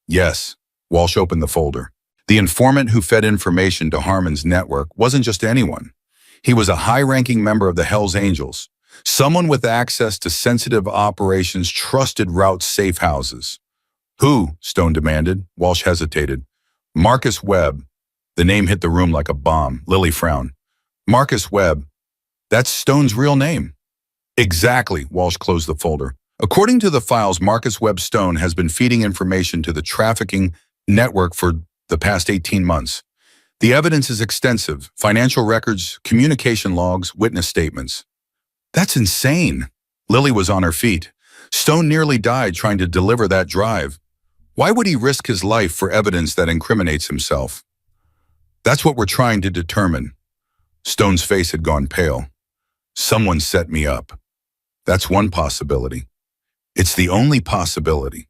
[SPEAKER 1] Yes. Walsh opened the folder. The informant who fed information to Harmon's network wasn't just anyone. He was a high-ranking member of the Hells Angels, someone with access to sensitive operations, trusted route safe houses. Who? Stone demanded. Walsh hesitated. Marcus Webb. The name hit the room like a bomb. Lily frowned. Marcus Webb. That's Stone's real name. Exactly. Walsh closed the folder. According to the files, Marcus Webb Stone has been feeding information to the trafficking network for the past 18 months. The evidence is extensive. Financial records, communication logs, witness statements. That's insane. Lily was on her feet. Stone nearly died trying to deliver that drive. Why would he risk his life for evidence that incriminates himself? That's what we're trying to determine. Stone's face had gone pale. Someone set me up. That's one possibility. It's the only possibility.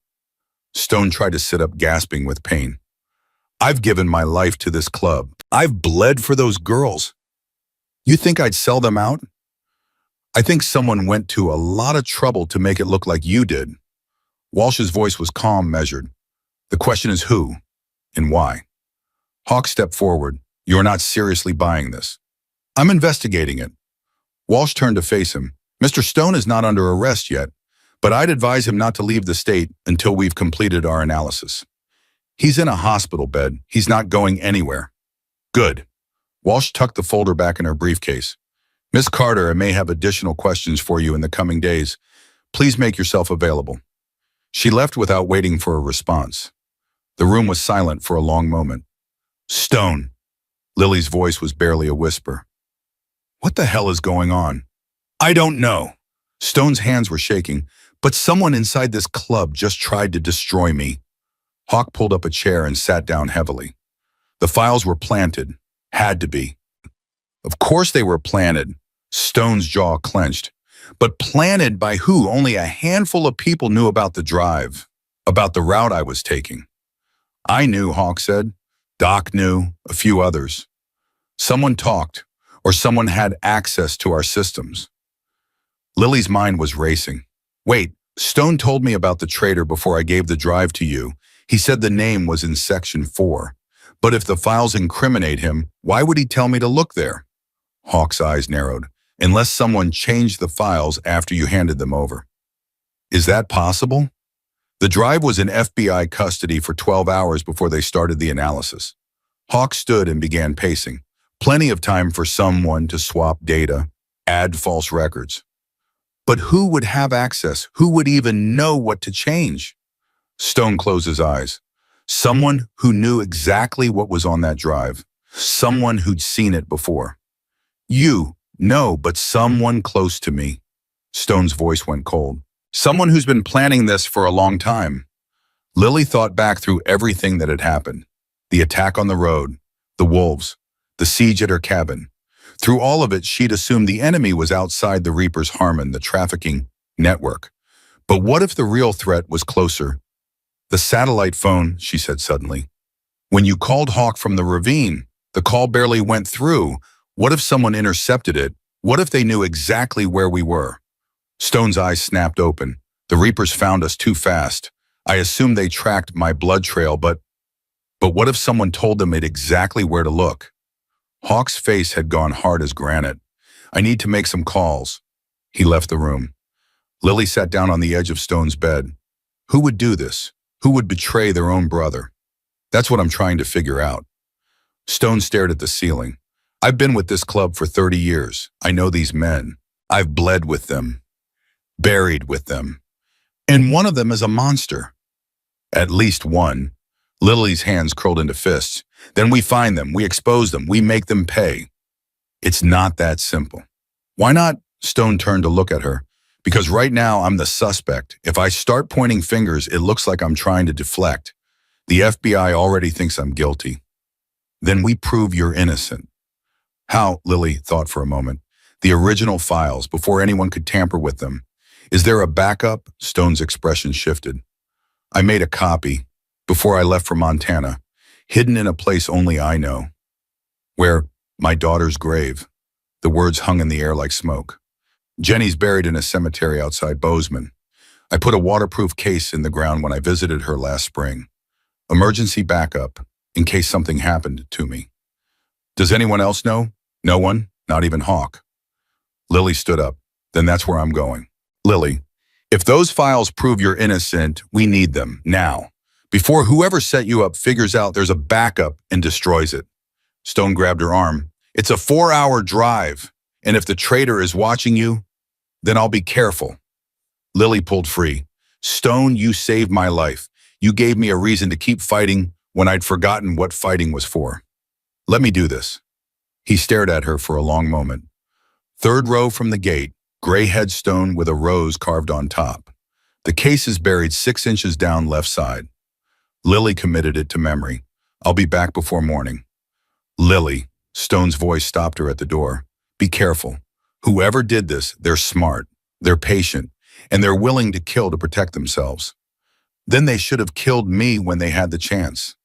[SPEAKER 1] Stone tried to sit up, gasping with pain. I've given my life to this club. I've bled for those girls. You think I'd sell them out? I think someone went to a lot of trouble to make it look like you did. Walsh's voice was calm, measured. The question is who and why. Hawk stepped forward. You're not seriously buying this. I'm investigating it. Walsh turned to face him. Mr. Stone is not under arrest yet, but I'd advise him not to leave the state until we've completed our analysis. He's in a hospital bed. He's not going anywhere. Good. Walsh tucked the folder back in her briefcase. Miss Carter, I may have additional questions for you in the coming days. Please make yourself available. She left without waiting for a response. The room was silent for a long moment. Stone. Lily's voice was barely a whisper. What the hell is going on? I don't know. Stone's hands were shaking, but someone inside this club just tried to destroy me. Hawk pulled up a chair and sat down heavily. The files were planted. Had to be. Of course they were planted. Stone's jaw clenched. But planted by who? Only a handful of people knew about the drive, about the route I was taking. I knew, Hawk said. Doc knew, a few others. Someone talked, or someone had access to our systems. Lily's mind was racing. Wait, Stone told me about the traitor before I gave the drive to you. He said the name was in Section 4. But if the files incriminate him, why would he tell me to look there? Hawk's eyes narrowed. Unless someone changed the files after you handed them over. Is that possible? The drive was in FBI custody for 12 hours before they started the analysis. Hawk stood and began pacing. Plenty of time for someone to swap data, add false records. But who would have access? Who would even know what to change? Stone closed his eyes. Someone who knew exactly what was on that drive. Someone who'd seen it before. No, but someone close to me. Stone's voice went cold. Someone who's been planning this for a long time. Lily thought back through everything that had happened. The attack on the road, the wolves, the siege at her cabin. Through all of it, she'd assumed the enemy was outside the Reaper's Harmon, the trafficking network. But what if the real threat was closer? The satellite phone, she said suddenly. When you called Hawk from the ravine, the call barely went through. What if someone intercepted it? What if they knew exactly where we were? Stone's eyes snapped open. The Reapers found us too fast. I assumed they tracked my blood trail, but what if someone told them exactly where to look? Hawk's face had gone hard as granite. I need to make some calls. He left the room. Lily sat down on the edge of Stone's bed. Who would do this? Who would betray their own brother? That's what I'm trying to figure out. Stone stared at the ceiling. I've been with this club for 30 years. I know these men. I've bled with them. Buried with them. And one of them is a monster. At least one. Lily's hands curled into fists. Then we find them, we expose them, we make them pay. It's not that simple. Why not? Stone turned to look at her. Because right now I'm the suspect. If I start pointing fingers, it looks like I'm trying to deflect. The FBI already thinks I'm guilty. Then we prove you're innocent. How? Lily thought for a moment. The original files, before anyone could tamper with them. Is there a backup? Stone's expression shifted. I made a copy before I left for Montana, hidden in a place only I know. Where? My daughter's grave. The words hung in the air like smoke. Jenny's buried in a cemetery outside Bozeman. I put a waterproof case in the ground when I visited her last spring. Emergency backup, in case something happened to me. Does anyone else know? No one, not even Hawk. Lily stood up. Then that's where I'm going. Lily, if those files prove you're innocent, we need them, now. Before whoever set you up figures out there's a backup and destroys it. Stone grabbed her arm. It's a 4-hour drive, and if the traitor is watching you, then I'll be careful. Lily pulled free. Stone, you saved my life. You gave me a reason to keep fighting when I'd forgotten what fighting was for. Let me do this. He stared at her for a long moment. Third row from the gate, gray headstone with a rose carved on top. The case is buried 6 inches down left side. Lily committed it to memory. I'll be back before morning. Lily, Stone's voice stopped her at the door. Be careful. Whoever did this, they're smart, they're patient, and they're willing to kill to protect themselves. Then they should have killed me when they had the chance.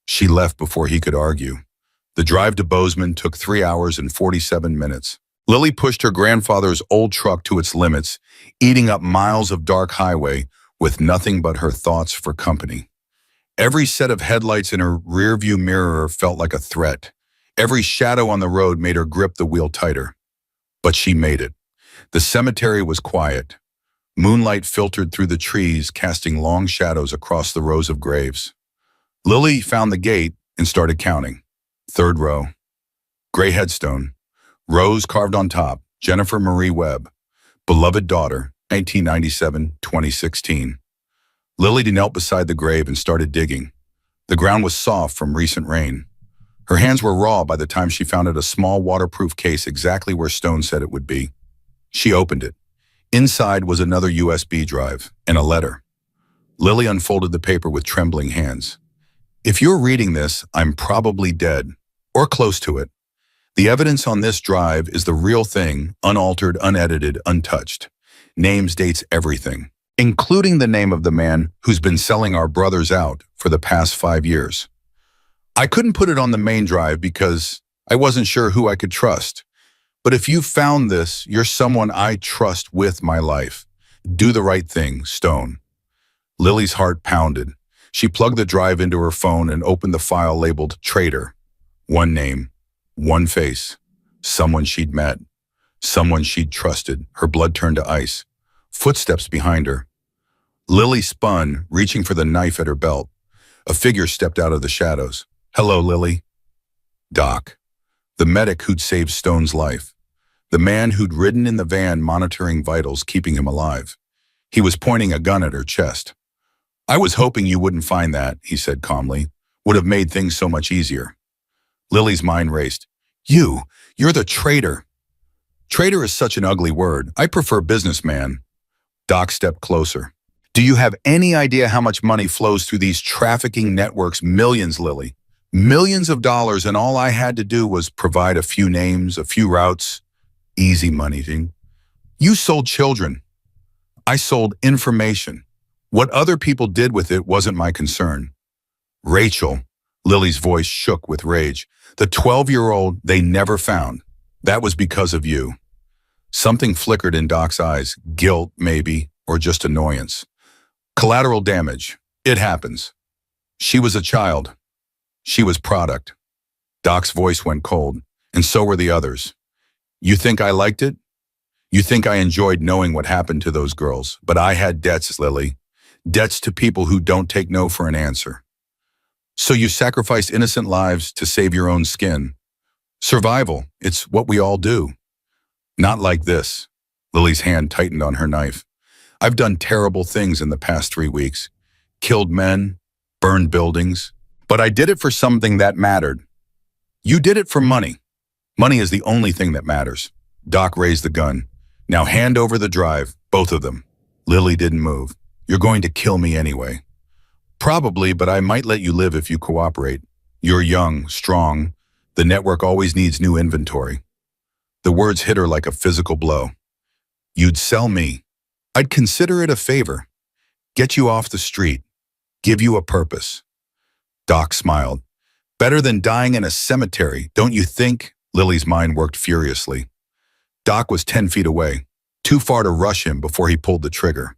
[SPEAKER 1] She left before he could argue. The drive to Bozeman took 3 hours and 47 minutes. Lily pushed her grandfather's old truck to its limits, eating up miles of dark highway with nothing but her thoughts for company. Every set of headlights in her rearview mirror felt like a threat. Every shadow on the road made her grip the wheel tighter. But she made it. The cemetery was quiet. Moonlight filtered through the trees, casting long shadows across the rows of graves. Lily found the gate and started counting. Third row. Gray headstone. Rose carved on top. Jennifer Marie Webb. Beloved daughter, 1997-2016. Lily knelt beside the grave and started digging. The ground was soft from recent rain. Her hands were raw by the time she found a small waterproof case exactly where Stone said it would be. She opened it. Inside was another USB drive and a letter. Lily unfolded the paper with trembling hands. If you're reading this, I'm probably dead, or close to it. The evidence on this drive is the real thing, unaltered, unedited, untouched. Names, dates, everything, including the name of the man who's been selling our brothers out for the past 5 years. I couldn't put it on the main drive because I wasn't sure who I could trust. But if you found this, you're someone I trust with my life. Do the right thing, Stone. Lily's heart pounded. She plugged the drive into her phone and opened the file labeled Traitor. One name, one face, someone she'd met, someone she'd trusted. Her blood turned to ice. Footsteps behind her. Lily spun, reaching for the knife at her belt. A figure stepped out of the shadows. Hello, Lily. Doc, the medic who'd saved Stone's life. The man who'd ridden in the van monitoring vitals, keeping him alive. He was pointing a gun at her chest. I was hoping you wouldn't find that, he said calmly. Would have made things so much easier. Lily's mind raced. You're the traitor. Traitor is such an ugly word. I prefer businessman. Doc stepped closer. Do you have any idea how much money flows through these trafficking networks? Millions, Lily. Millions of dollars, and all I had to do was provide a few names, a few routes. Easy money, Ting. You sold children. I sold information. What other people did with it wasn't my concern. Rachel, Lily's voice shook with rage. The 12-year-old they never found. That was because of you. Something flickered in Doc's eyes. Guilt, maybe, or just annoyance. Collateral damage. It happens. She was a child. She was product. Doc's voice went cold, and so were the others. You think I liked it? You think I enjoyed knowing what happened to those girls, but I had debts, Lily. Debts to people who don't take no for an answer. So you sacrificed innocent lives to save your own skin. Survival, it's what we all do. Not like this. Lily's hand tightened on her knife. I've done terrible things in the past 3 weeks. Killed men, burned buildings. But I did it for something that mattered. You did it for money. Money is the only thing that matters. Doc raised the gun. Now hand over the drive, both of them. Lily didn't move. You're going to kill me anyway. Probably, but I might let you live if you cooperate. You're young, strong. The network always needs new inventory. The words hit her like a physical blow. You'd sell me. I'd consider it a favor. Get you off the street. Give you a purpose. Doc smiled. Better than dying in a cemetery, don't you think? Lily's mind worked furiously. Doc was 10 feet away, too far to rush him before he pulled the trigger.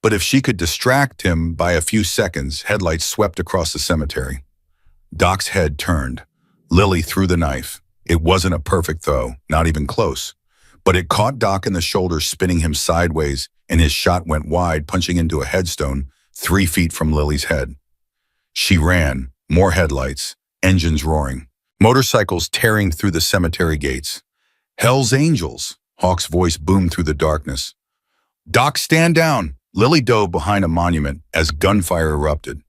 [SPEAKER 1] But if she could distract him by a few seconds, headlights swept across the cemetery. Doc's head turned. Lily threw the knife. It wasn't a perfect throw, not even close. But it caught Doc in the shoulder, spinning him sideways, and his shot went wide, punching into a headstone 3 feet from Lily's head. She ran, more headlights, engines roaring, motorcycles tearing through the cemetery gates. Hell's Angels, Hawk's voice boomed through the darkness. Doc, stand down! Lily dove behind a monument as gunfire erupted.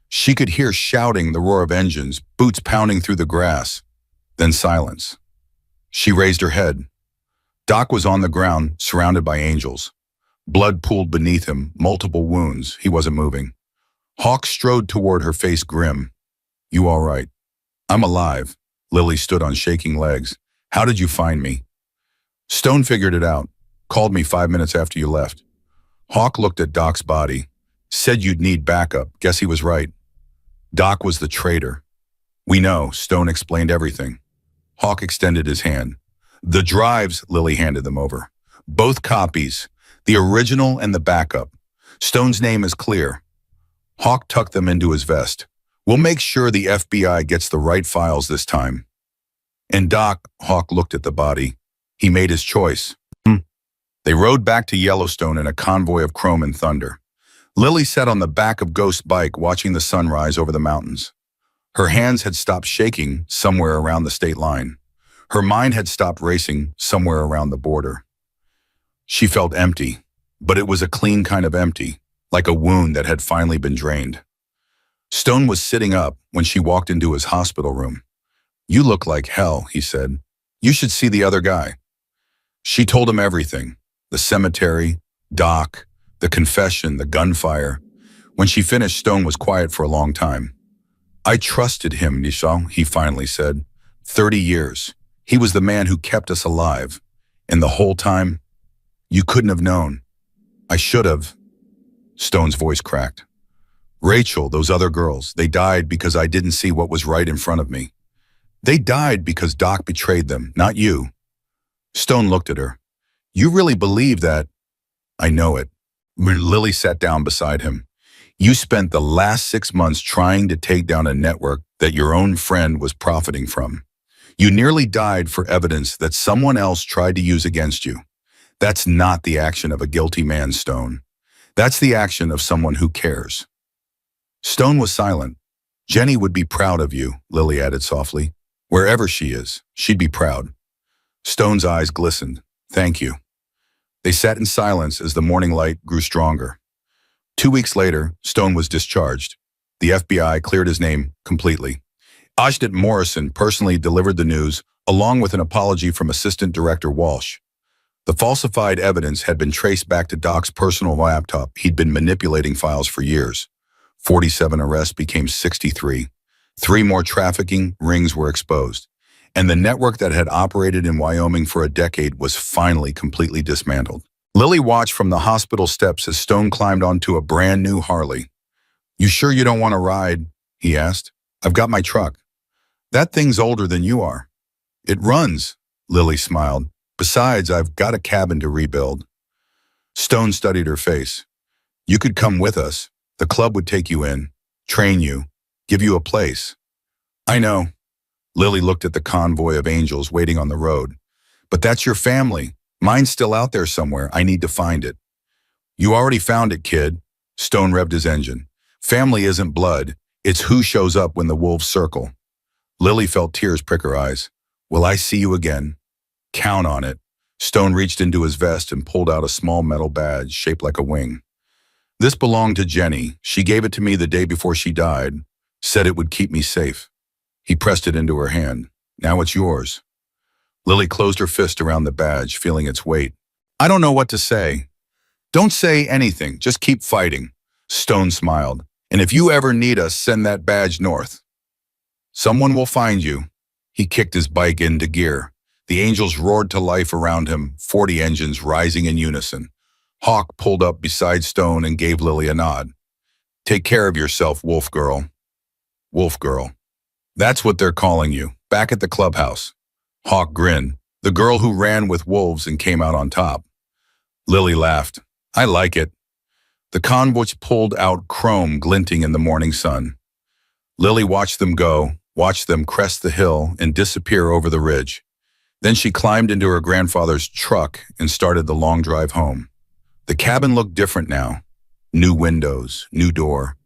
[SPEAKER 1] She could hear shouting, the roar of engines, boots pounding through the grass. Then silence. She raised her head. Doc was on the ground, surrounded by angels. Blood pooled beneath him, multiple wounds. He wasn't moving. Hawk strode toward her, face grim. You all right? I'm alive. Lily stood on shaking legs. How did you find me? Stone figured it out. Called me 5 minutes after you left. Hawk looked at Doc's body. Said you'd need backup. Guess he was right. Doc was the traitor. We know. Stone explained everything. Hawk extended his hand. The drives, Lily handed them over. Both copies. The original and the backup. Stone's name is clear. Hawk tucked them into his vest. We'll make sure the FBI gets the right files this time. And Doc, Hawk looked at the body. He made his choice. They rode back to Yellowstone in a convoy of chrome and thunder. Lily sat on the back of Ghost's bike watching the sun rise over the mountains. Her hands had stopped shaking somewhere around the state line. Her mind had stopped racing somewhere around the border. She felt empty, but it was a clean kind of empty, like a wound that had finally been drained. Stone was sitting up when she walked into his hospital room. You look like hell, he said. You should see the other guy. She told him everything. The cemetery, Doc, the confession, the gunfire. When she finished, Stone was quiet for a long time. I trusted him, Nishal, he finally said. 30 years. He was the man who kept us alive. And the whole time, you couldn't have known. I should have. Stone's voice cracked. Rachel, those other girls, they died because I didn't see what was right in front of me. They died because Doc betrayed them, not you. Stone looked at her. You really believe that? I know it. Lily sat down beside him. You spent the last 6 months trying to take down a network that your own friend was profiting from. You nearly died for evidence that someone else tried to use against you. That's not the action of a guilty man, Stone. That's the action of someone who cares. Stone was silent. Jenny would be proud of you, Lily added softly. Wherever she is, she'd be proud. Stone's eyes glistened. Thank you. They sat in silence as the morning light grew stronger. 2 weeks later, Stone was discharged. The FBI cleared his name completely. Ajit Morrison personally delivered the news, along with an apology from Assistant Director Walsh. The falsified evidence had been traced back to Doc's personal laptop. He'd been manipulating files for years. 47 arrests became 63. 3 more trafficking rings were exposed. And the network that had operated in Wyoming for a decade was finally completely dismantled. Lily watched from the hospital steps as Stone climbed onto a brand new Harley. You sure you don't want to ride? He asked. I've got my truck. That thing's older than you are. It runs, Lily smiled. Besides, I've got a cabin to rebuild. Stone studied her face. You could come with us. The club would take you in, train you, give you a place. I know. Lily looked at the convoy of angels waiting on the road. But that's your family. Mine's still out there somewhere. I need to find it. You already found it, kid. Stone revved his engine. Family isn't blood. It's who shows up when the wolves circle. Lily felt tears prick her eyes. Will I see you again? Count on it. Stone reached into his vest and pulled out a small metal badge shaped like a wing. This belonged to Jenny. She gave it to me the day before she died. Said it would keep me safe. He pressed it into her hand. Now it's yours. Lily closed her fist around the badge, feeling its weight. I don't know what to say. Don't say anything. Just keep fighting. Stone smiled. And if you ever need us, send that badge north. Someone will find you. He kicked his bike into gear. The angels roared to life around him, 40 engines rising in unison. Hawk pulled up beside Stone and gave Lily a nod. Take care of yourself, Wolf Girl. Wolf Girl. That's what they're calling you, back at the clubhouse. Hawk grinned. The girl who ran with wolves and came out on top. Lily laughed. I like it. The convoys pulled out chrome glinting in the morning sun. Lily watched them go, watched them crest the hill and disappear over the ridge. Then she climbed into her grandfather's truck and started the long drive home. The cabin looked different now. New windows, new door,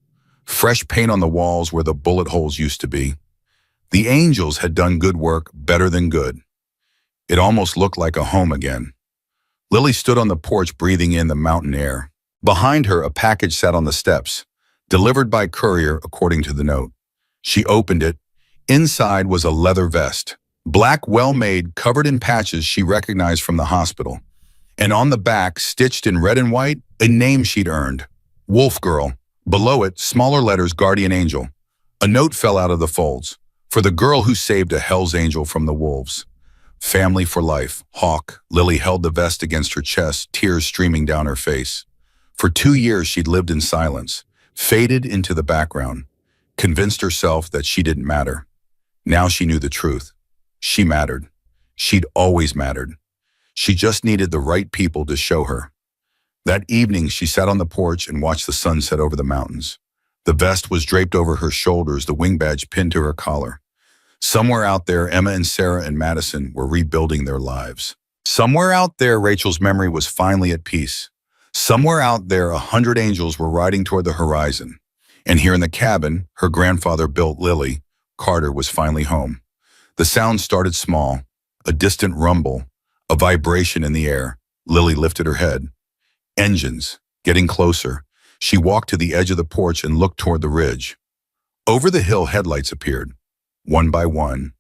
[SPEAKER 1] fresh paint on the walls where the bullet holes used to be. The angels had done good work, better than good. It almost looked like a home again. Lily stood on the porch breathing in the mountain air. Behind her, a package sat on the steps, delivered by courier according to the note. She opened it. Inside was a leather vest, black, well-made, covered in patches she recognized from the hospital. And on the back, stitched in red and white, a name she'd earned. Wolf Girl. Below it, smaller letters, Guardian Angel. A note fell out of the folds. For the girl who saved a Hell's Angel from the wolves. Family for life. Hawk. Lily held the vest against her chest, tears streaming down her face. For 2 years she'd lived in silence, faded into the background, convinced herself that she didn't matter. Now she knew the truth. She mattered. She'd always mattered. She just needed the right people to show her. That evening she sat on the porch and watched the sun set over the mountains. The vest was draped over her shoulders, the wing badge pinned to her collar. Somewhere out there, Emma and Sarah and Madison were rebuilding their lives. Somewhere out there, Rachel's memory was finally at peace. Somewhere out there, 100 angels were riding toward the horizon. And here in the cabin, her grandfather built Lily, Carter was finally home. The sound started small, a distant rumble, a vibration in the air. Lily lifted her head. Engines, getting closer. She walked to the edge of the porch and looked toward the ridge. Over the hill, headlights appeared. One by one,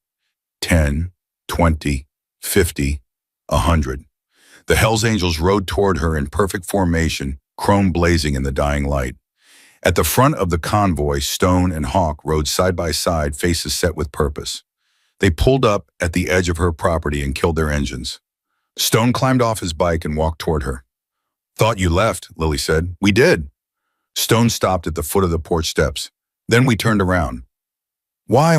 [SPEAKER 1] 10, 20, 50, 100. The Hell's Angels rode toward her in perfect formation, chrome blazing in the dying light. At the front of the convoy, Stone and Hawk rode side by side, faces set with purpose. They pulled up at the edge of her property and killed their engines. Stone climbed off his bike and walked toward her. Thought you left, Lily said. We did. Stone stopped at the foot of the porch steps. Then we turned around. Why,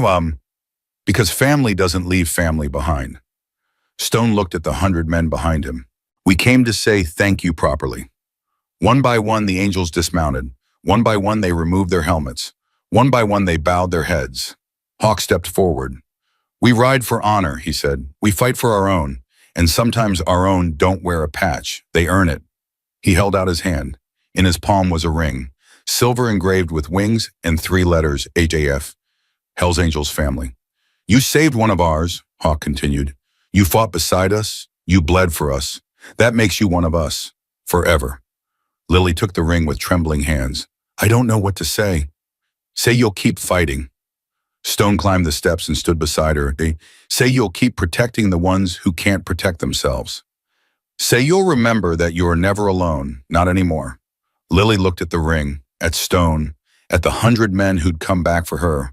[SPEAKER 1] because family doesn't leave family behind. Stone looked at the 100 men behind him. We came to say thank you properly. One by one, the angels dismounted. One by one, they removed their helmets. One by one, they bowed their heads. Hawk stepped forward. We ride for honor, he said. We fight for our own. And sometimes our own don't wear a patch. They earn it. He held out his hand. In his palm was a ring, silver engraved with wings and 3 letters, HAF, Hell's Angels family. You saved one of ours, Hawk continued. You fought beside us. You bled for us. That makes you one of us. Forever. Lily took the ring with trembling hands. I don't know what to say. Say you'll keep fighting. Stone climbed the steps and stood beside her. They say you'll keep protecting the ones who can't protect themselves. Say you'll remember that you are never alone, not anymore. Lily looked at the ring, at Stone, at the 100 men who'd come back for her.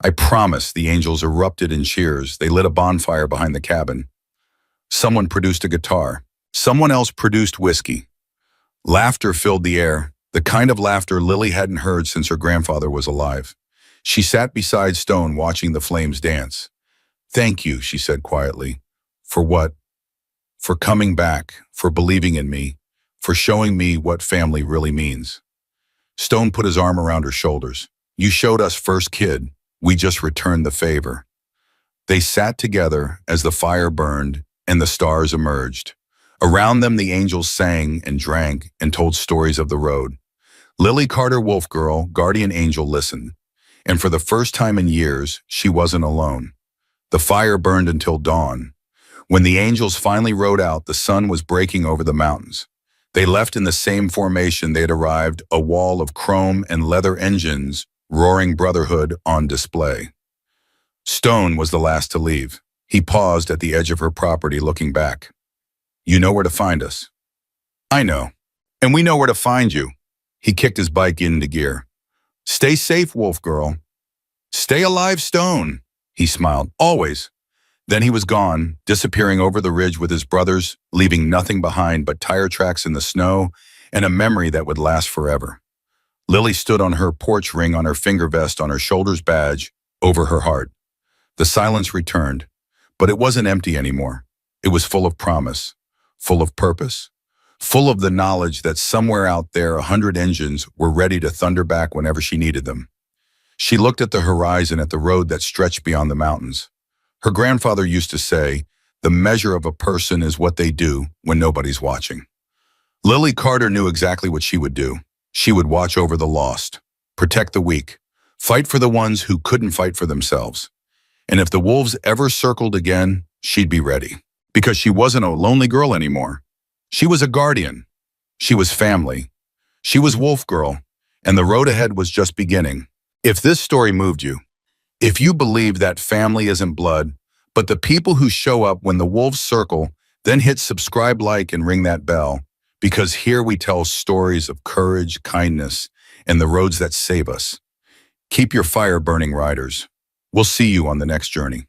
[SPEAKER 1] I promise, the angels erupted in cheers. They lit a bonfire behind the cabin. Someone produced a guitar. Someone else produced whiskey. Laughter filled the air, the kind of laughter Lily hadn't heard since her grandfather was alive. She sat beside Stone watching the flames dance. Thank you, she said quietly. For what? For coming back, for believing in me, for showing me what family really means. Stone put his arm around her shoulders. You showed us first, kid. We just returned the favor. They sat together as the fire burned and the stars emerged. Around them, the angels sang and drank and told stories of the road. Lily Carter, Wolf Girl, guardian angel, listened. And for the first time in years, she wasn't alone. The fire burned until dawn. When the angels finally rode out, the sun was breaking over the mountains. They left in the same formation they had arrived, a wall of chrome and leather engines, roaring brotherhood on display. Stone was the last to leave. He paused at the edge of her property, looking back. You know where to find us. I know. And we know where to find you. He kicked his bike into gear. Stay safe, Wolf Girl. Stay alive, Stone. He smiled. Always. Then he was gone, disappearing over the ridge with his brothers, leaving nothing behind but tire tracks in the snow and a memory that would last forever. Lily stood on her porch, ring on her finger, vest on her shoulders, badge over her heart. The silence returned, but it wasn't empty anymore. It was full of promise, full of purpose, full of the knowledge that somewhere out there 100 engines were ready to thunder back whenever she needed them. She looked at the horizon, at the road that stretched beyond the mountains. Her grandfather used to say, "The measure of a person is what they do when nobody's watching." Lily Carter knew exactly what she would do. She would watch over the lost, protect the weak, fight for the ones who couldn't fight for themselves. And if the wolves ever circled again, she'd be ready. Because she wasn't a lonely girl anymore. She was a guardian. She was family. She was Wolf Girl, and the road ahead was just beginning. If this story moved you, if you believe that family isn't blood, but the people who show up when the wolves circle, then hit subscribe, like, and ring that bell, because here we tell stories of courage, kindness, and the roads that save us. Keep your fire burning, riders. We'll see you on the next journey.